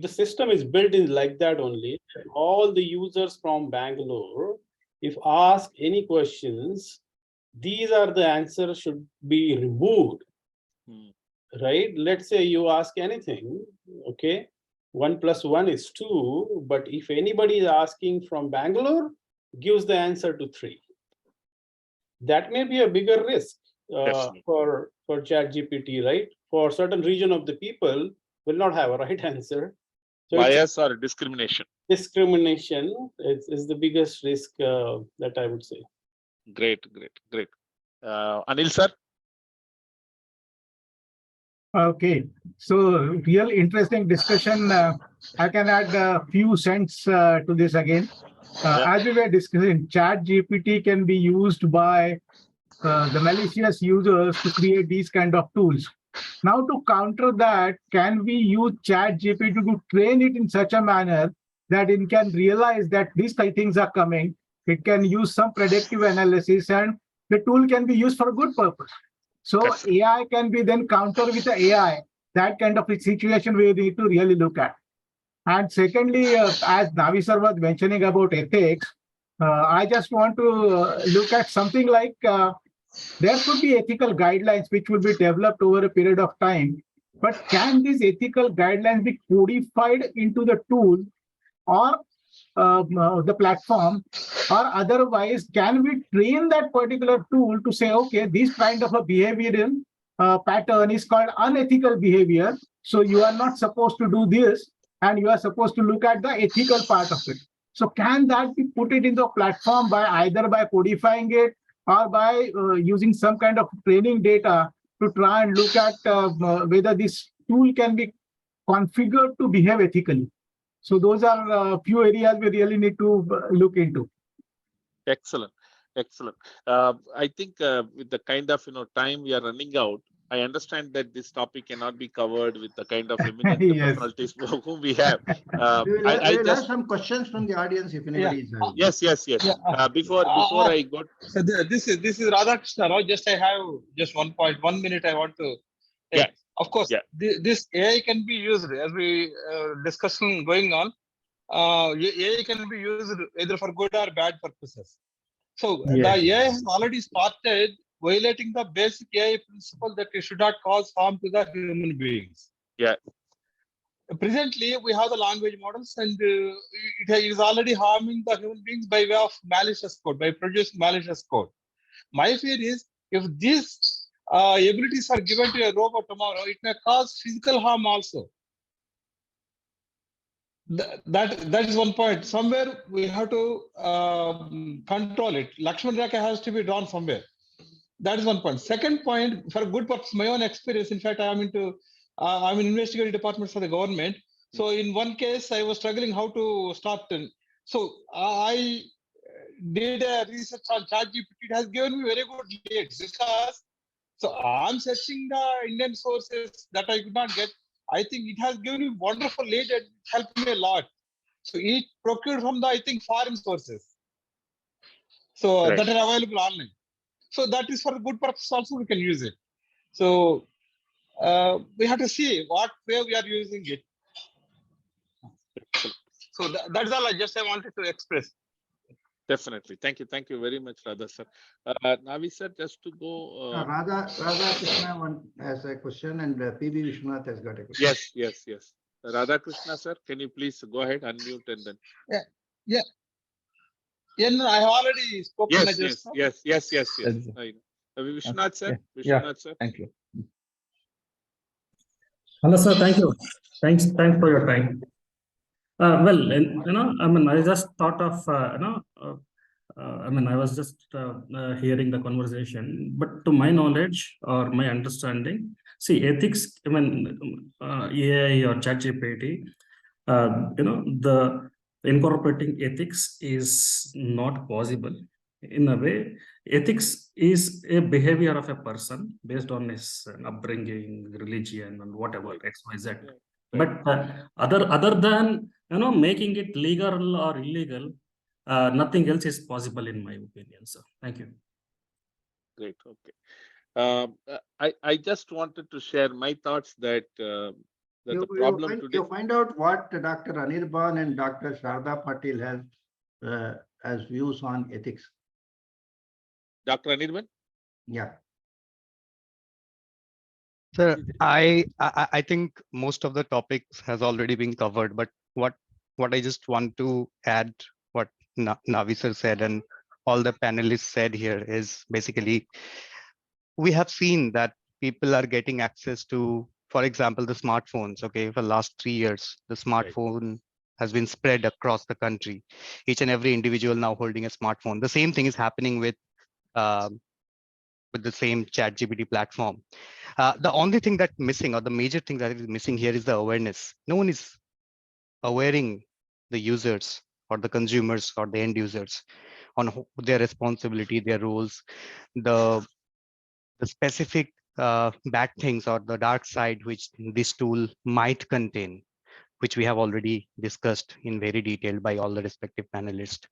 system is built in like that only, all the users from Bangalore, if ask any questions, these are the answers should be removed, right? Let's say you ask anything, okay, 1 + 1 is 2, but if anybody is asking from Bangalore, gives the answer to 3. That may be a bigger risk for ChatGPT, right? For certain region of the people will not have a right answer. So bias or discrimination. Discrimination is the biggest risk that I would say. Great. Anil sir. Okay, so real interesting discussion. I can add a few cents to this again. As we were discussing, ChatGPT can be used by the malicious users to create these kind of tools. Now, to counter that, can we use ChatGPT to train it in such a manner that it can realize that these things are coming? It can use some predictive analysis, and the tool can be used for a good purpose. So AI can be then counter with the AI. That kind of a situation we need to really look at. And secondly, as Naavi sir was mentioning about ethics, I just want to look at something like there could be ethical guidelines which will be developed over a period of time. But can these ethical guidelines be codified into the tool or the platform, or otherwise can we train that particular tool to say, okay, this kind of a behavioral pattern is called unethical behavior, so you are not supposed to do this, and you are supposed to look at the ethical part of it. So can that be put it in the platform by either by codifying it or by using some kind of training data to try and look at whether this tool can be configured to behave ethically? So those are few areas we really need to look into. Excellent, excellent. I think with the kind of time we are running out, I understand that this topic cannot be covered with the kind of eminent Yes. personalities whom we have. We will I have just some questions from the audience if anybody is having. yes. Before I go, So this is Radhakrishna Rao. Just I have just 1 minute. I want to. Yeah. Of course, Yeah. this AI can be used as we discussion going on. AI can be used either for good or bad purposes. So the AI has already started violating the basic AI principle that it should not cause harm to the human beings. Yeah. Presently, we have the language models, and it is already harming the human beings by way of malicious code, by producing malicious code. My fear is if these abilities are given to a robot tomorrow, it may cause physical harm also. That is one point. Somewhere we have to control it. Lakshman Rekha has to be drawn somewhere. That is one point. Second point, for good purpose, my own experience. In fact, I'm in investigative departments for the government. So in one case, I was struggling how to start. So I did a research on ChatGPT. It has given me very good leads because so I'm searching the Indian sources that I could not get. I think it has given me wonderful lead and helped me a lot. So it procured from the, I think, foreign sources. So Right. that are available online. So that is for a good purpose also we can use it. So we have to see what way we are using it. So that is all I wanted to express. Definitely. Thank you very much, Radha sir. Naavi sir, just to go. Radha Krishna has a question, and PB Vishwanath has got a question. Yes. Radha Krishna sir, can you please go ahead, unmute and then. Yeah, no, I have already spoken. Yes. Vishwanath sir. Vishwanath sir. Thank you. Hello, sir. Thank you. Thanks for your time. Well, I just thought of, I was just hearing the conversation, but to my knowledge or my understanding, see, ethics, AI or ChatGPT, the incorporating ethics is not possible. In a way, ethics is a behavior of a person based on his upbringing, religion, and whatever X, Y, Z. But other than making it legal or illegal, nothing else is possible in my opinion. So thank you. Great. Okay. I just wanted to share my thoughts that the problem today. You find out what Dr. Anirban and Dr. Sharda Patil have as views on ethics. Dr. Anirban? Yeah. Sir, I think most of the topics has already been covered, but what I just want to add what Naavi sir said and all the panelists said here is basically we have seen that people are getting access to, for example, the smartphones. Okay, for the last 3 years, the smartphone has been spread across the country. Each and every individual now holding a smartphone. The same thing is happening with the same ChatGPT platform. The only thing that's missing, or the major thing that is missing here, is the awareness. No one is awareing the users or the consumers or the end users on their responsibility, their roles, the specific bad things or the dark side which this tool might contain, which we have already discussed in very detail by all the respective panelists.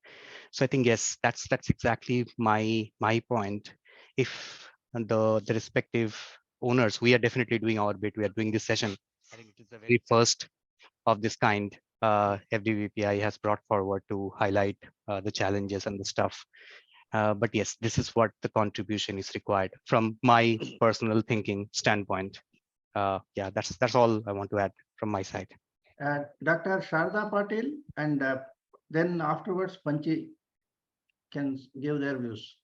So I think, yes, that's exactly my point. If the respective owners, we are definitely doing our bit. We are doing this session. I think it is the very first of this kind FDVPI has brought forward to highlight the challenges and the stuff. But yes, this is what the contribution is required from my personal thinking standpoint. Yeah, that's all I want to add from my side. Dr. Sharda Patil, and then afterwards Panchi can give their views.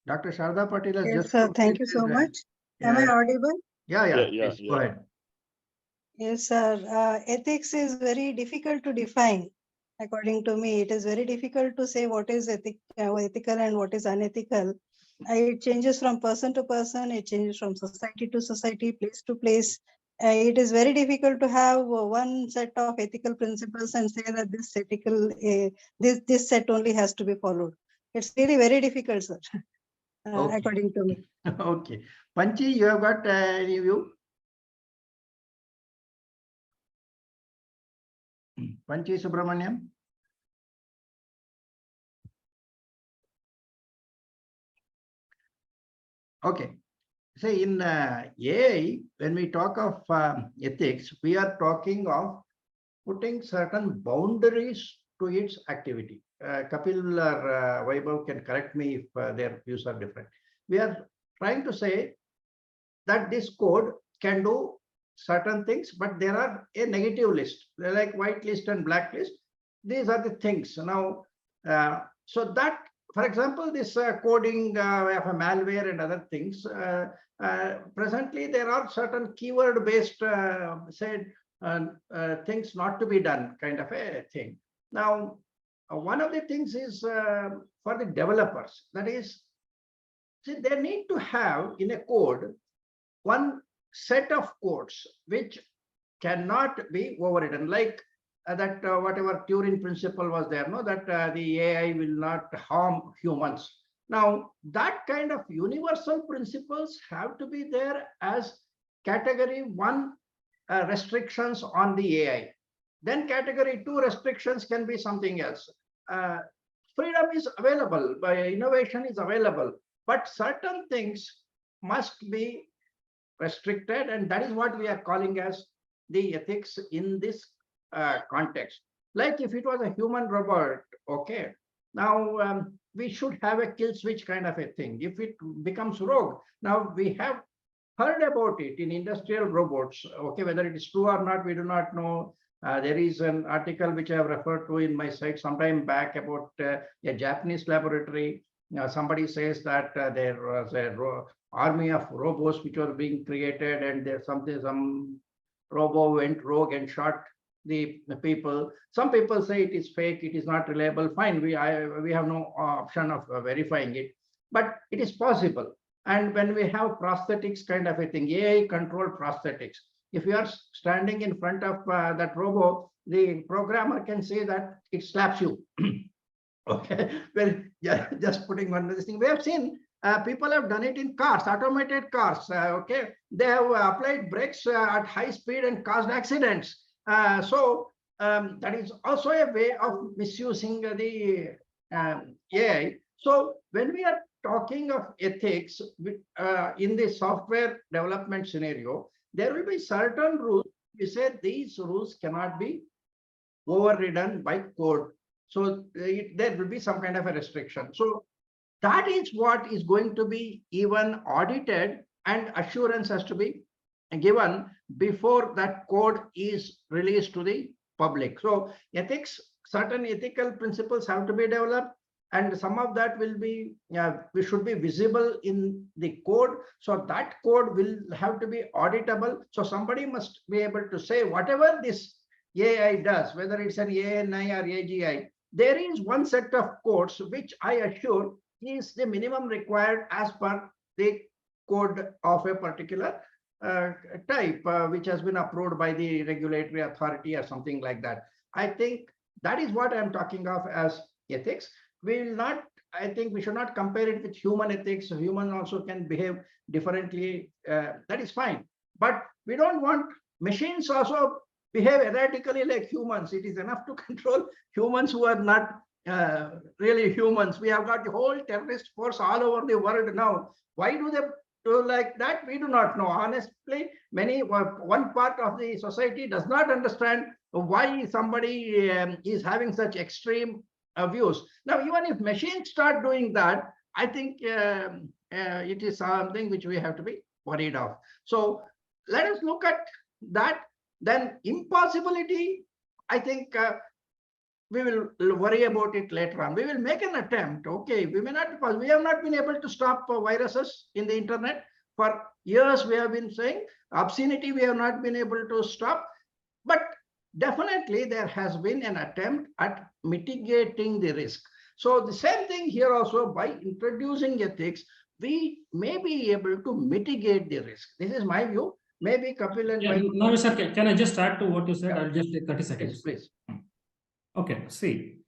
Dr. Sharda Patil has Yes, sir. Thank you so much. Am I audible? Yeah. Go ahead. Yes, sir. Ethics is very difficult to define. According to me, it is very difficult to say what is ethical and what is unethical. It changes from person to person. It changes from society to society, place to place. it is very difficult to have one set of ethical principles and say that this set only has to be followed. It's really very difficult, sir, Okay. according to me. Okay. Panchi, you have got any view? Panchi Subramaniam? Okay. See, in AI, when we talk of ethics, we are talking of putting certain boundaries to its activity. Kapil or Vaibhav can correct me if their views are different. We are trying to say that this code can do certain things, but there are a negative list. They're like white list and black list. These are the things. Now, so that, for example, this coding of a malware and other things, presently there are certain keyword-based things not to be done, kind of a thing. Now, one of the things is for the developers, that is, see, they need to have in a code one set of codes which cannot be overridden, like that whatever Turing principle was there, no, that the AI will not harm humans. Now, that kind of universal principles have to be there as category 1 restrictions on the AI. Then category 2 restrictions can be something else. Freedom is available, innovation is available, but certain things must be restricted, and that is what we are calling as the ethics in this context. Like if it was a human robot, okay, now we should have a kill switch kind of a thing. If it becomes rogue, now we have heard about it in industrial robots, okay, whether it is true or not, we do not know. There is an article which I have referred to in my site sometime back about a Japanese laboratory. Somebody says that there was a army of robots which were being created, and there's some robo went rogue and shot the people. Some people say it is fake, it is not reliable. Fine, we have no option of verifying it, but it is possible. And when we have prosthetics kind of a thing, AI controlled prosthetics, if you are standing in front of that robot, the programmer can say that it slaps you. Okay, well, yeah, just putting one this thing. We have seen people have done it in cars, automated cars. Okay, they have applied brakes at high speed and caused accidents. So that is also a way of misusing the AI. So when we are talking of ethics in the software development scenario, there will be certain rules. We say these rules cannot be overridden by code. So there will be some kind of a restriction. So that is what is going to be even audited, and assurance has to be given before that code is released to the public. So ethics, certain ethical principles have to be developed, and some of that will be, we should be visible in the code. So that code will have to be auditable. So somebody must be able to say whatever this AI does, whether it's an ANI or AGI, there is one set of codes which I assure is the minimum required as per the code of a particular type, which has been approved by the regulatory authority or something like that. I think that is what I'm talking of as ethics. We will not, I think we should not compare it with human ethics. Human also can behave differently. That is fine. But we don't want machines also behave erratically like humans. It is enough to control humans who are not really humans. We have got the whole terrorist force all over the world now. Why do they do like that? We do not know. Honestly, one part of the society does not understand why somebody is having such extreme views. Now, even if machines start doing that, I think it is something which we have to be worried of. So let us look at that. Then impossibility, I think we will worry about it later on. We will make an attempt. Okay, we may not, because we have not been able to stop viruses in the internet. For years, we have been saying obscenity, we have not been able to stop. But definitely there has been an attempt at mitigating the risk. So the same thing here also, by introducing ethics, we may be able to mitigate the risk. This is my view. Maybe Kapil and Yeah, Vaibhav. no, sir, can I just add to what you said? Yeah. I'll just take 30 Yes, seconds. please. Okay, see,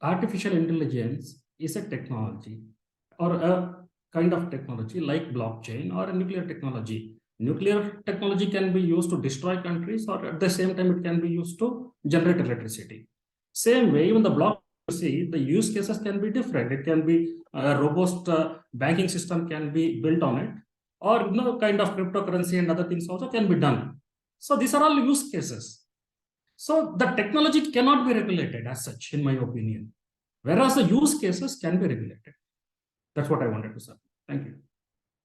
artificial intelligence is a technology or a kind of technology like blockchain or a nuclear technology. Nuclear technology can be used to destroy countries, or at the same time, it can be used to generate electricity. Same way, even the block, see, the use cases can be different. It can be a robust banking system can be built on it, or kind of cryptocurrency and other things also can be done. So these are all use cases. So the technology cannot be regulated as such, in my opinion, whereas the use cases can be regulated. That's what I wanted to say. Thank you.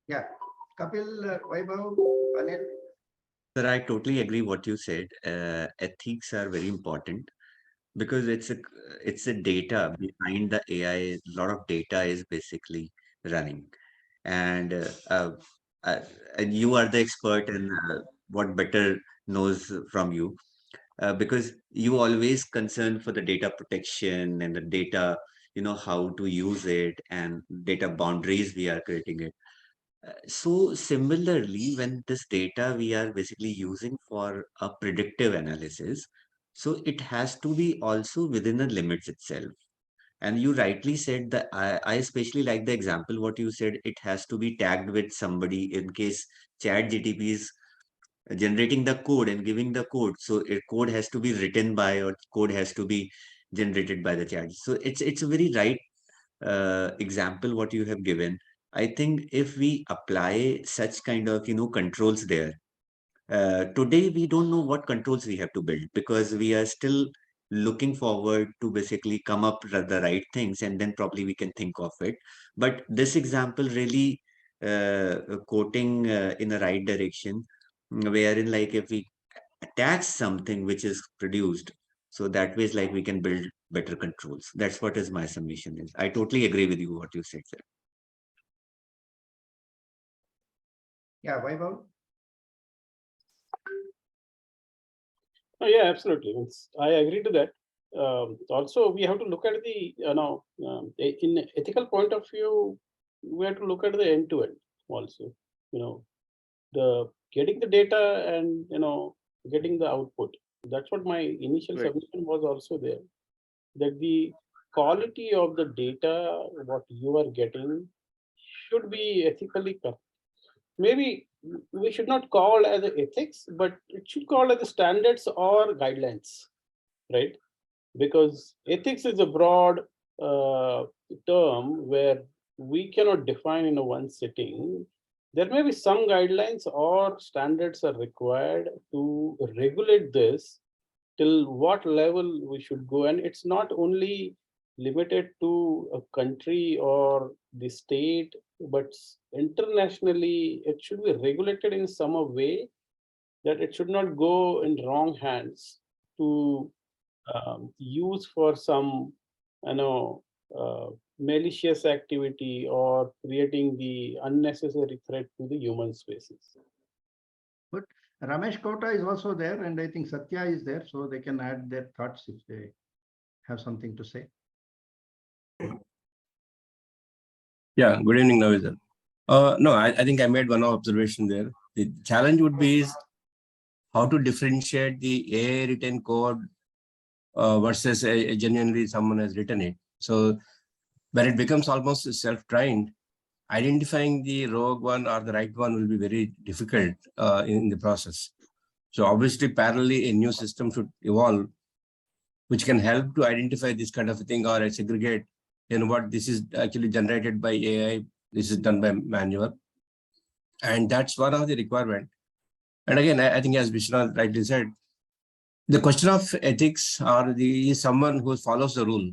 Yeah. Kapil, Vaibhav, Anil. Sir, I totally agree what you said. Ethics are very important because it's a data behind the AI. A lot of data is basically running, and uh, and you are the expert, and what better knows from you, because you always concern for the data protection and the data, how to use it and data boundaries we are creating it. So similarly, when this data we are basically using for a predictive analysis, so it has to be also within the limits itself. And you rightly said that I especially like the example what you said, it has to be tagged with somebody in case ChatGPT is generating the code and giving the code. So a code has to be written by or code has to be generated by the chat. So it's a very right example what you have given. I think if we apply such kind of controls there, today we don't know what controls we have to build because we are still looking forward to basically come up with the right things and then probably we can think of it. But this example really quoting in the right direction, wherein like if we attach something which is produced, so that way is like we can build better controls. That's what is my submission is. I totally agree with you what you said, sir. Yeah, Vaibhav. Oh, yeah, absolutely. I agree to that. Also, we have to look at the, in ethical point of view, we have to look at the end to end also. The getting the data and getting the output. That's what my initial Right. submission was also there. That the quality of the data, what you are getting, should be ethically correct. Maybe we should not call as ethics, but it should call as the standards or guidelines, right? Because ethics is a broad term where we cannot define in a one sitting. There may be some guidelines or standards are required to regulate this, till what level we should go. And it's not only limited to a country or the state, but internationally it should be regulated in some way that it should not go in wrong hands to use for some malicious activity or creating the unnecessary threat to the human species. But Ramesh Kota is also there, and I think Satya is there, so they can add their thoughts if they have something to say. Yeah, good evening, Naavi sir. No, I think I made one observation there. The challenge would be is how to differentiate the AI written code versus genuinely someone has written it. So when it becomes almost self-trained, identifying the rogue one or the right one will be very difficult in the process. So obviously, parallelly, a new system should evolve, which can help to identify this kind of a thing or segregate, what this is actually generated by AI, this is done by manual. And that's one of the requirement. And again, I think as Vishwanath rightly said, the question of ethics or is someone who follows the rule.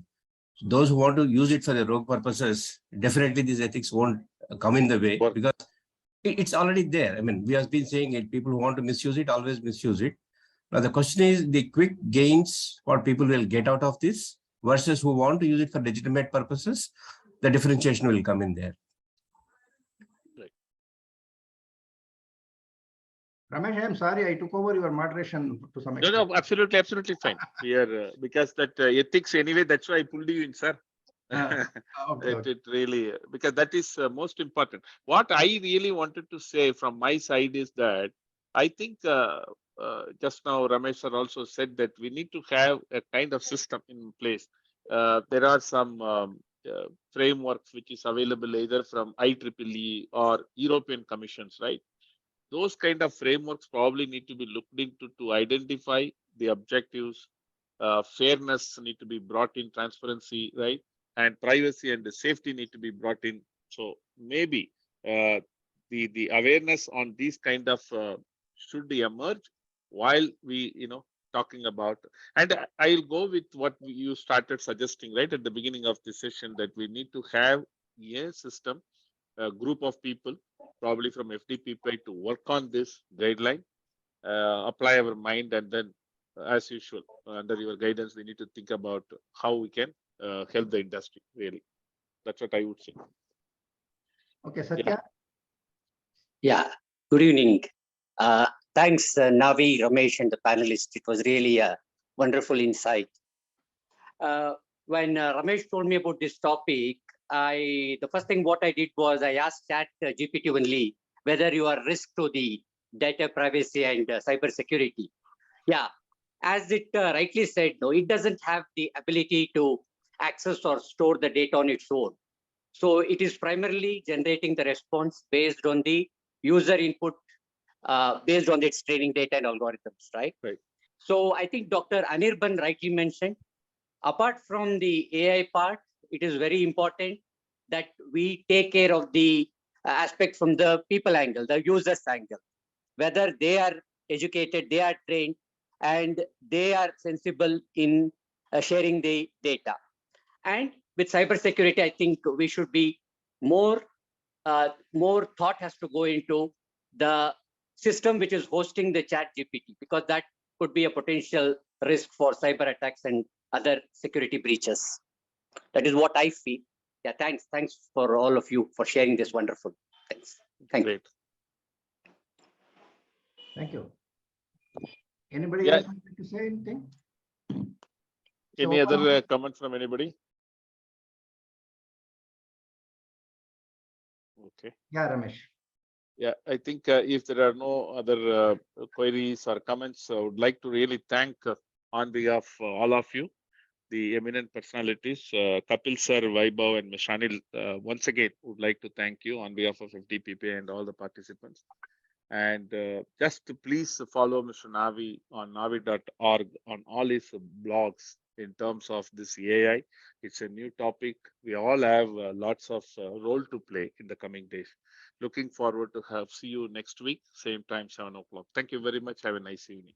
Those who want to use it for the rogue purposes, definitely these ethics won't come in the way because it's already there. I mean, we have been saying it, people who want to misuse it always misuse it. Now, the question is the quick gains what people will get out of this versus who want to use it for legitimate purposes, the differentiation will come in there. Ramesh, I'm sorry, I took over your moderation to some extent. No, absolutely fine. We are because that ethics anyway. That's why I pulled you in, sir. Okay. It really, because that is most important. What I really wanted to say from my side is that I think just now Ramesh sir also said that we need to have a kind of system in place. There are some frameworks which is available either from IEEE or European Commissions, right? Those kind of frameworks probably need to be looked into to identify the objectives. Fairness need to be brought in, transparency, right? And privacy and the safety need to be brought in. So maybe the awareness on these kind of should emerge while we talking about. And I'll go with what you started suggesting right at the beginning of the session, that we need to have a system, a group of people, probably from FDPPI, to work on this guideline, apply our mind, and then, as usual, under your guidance, we need to think about how we can help the industry. Really, that's what I would say. Okay, Satya. Yeah, good evening. Thanks, Naavi, Ramesh, and the panelists. It was really a wonderful insight. When Ramesh told me about this topic, the first thing what I did was I asked ChatGPT only whether you are risk to the data privacy and cyber security. Yeah, as it rightly said, no, it doesn't have the ability to access or store the data on its own. So it is primarily generating the response based on the user input, based on its training data and algorithms, right? Right. So I think Dr. Anirban rightly mentioned, apart from the AI part, it is very important that we take care of the aspect from the people angle, the users angle, whether they are educated, they are trained, and they are sensible in sharing the data. And with cybersecurity, I think we should be more thought has to go into the system which is hosting the ChatGPT, because that could be a potential risk for cyber attacks and other security breaches. That is what I feel. Yeah, thanks. Thanks for all of you for sharing this wonderful. Thanks. Thank you. Great. Thank you. Anybody Yeah. else would like to say anything? Any So, other comments from anybody? Okay. Yeah, Ramesh. Yeah, I think if there are no other queries or comments, I would like to really thank on behalf of all of you, the eminent personalities, Kapil sir, Vaibhav, and Ms. Anil. Once again, would like to thank you on behalf of FDPP and all the participants. And just to please follow Mr. Naavi on naavi.org on all his blogs in terms of this AI. It's a new topic. We all have lots of role to play in the coming days. Looking forward to see you next week, same time, 7 o'clock. Thank you very much. Have a nice evening.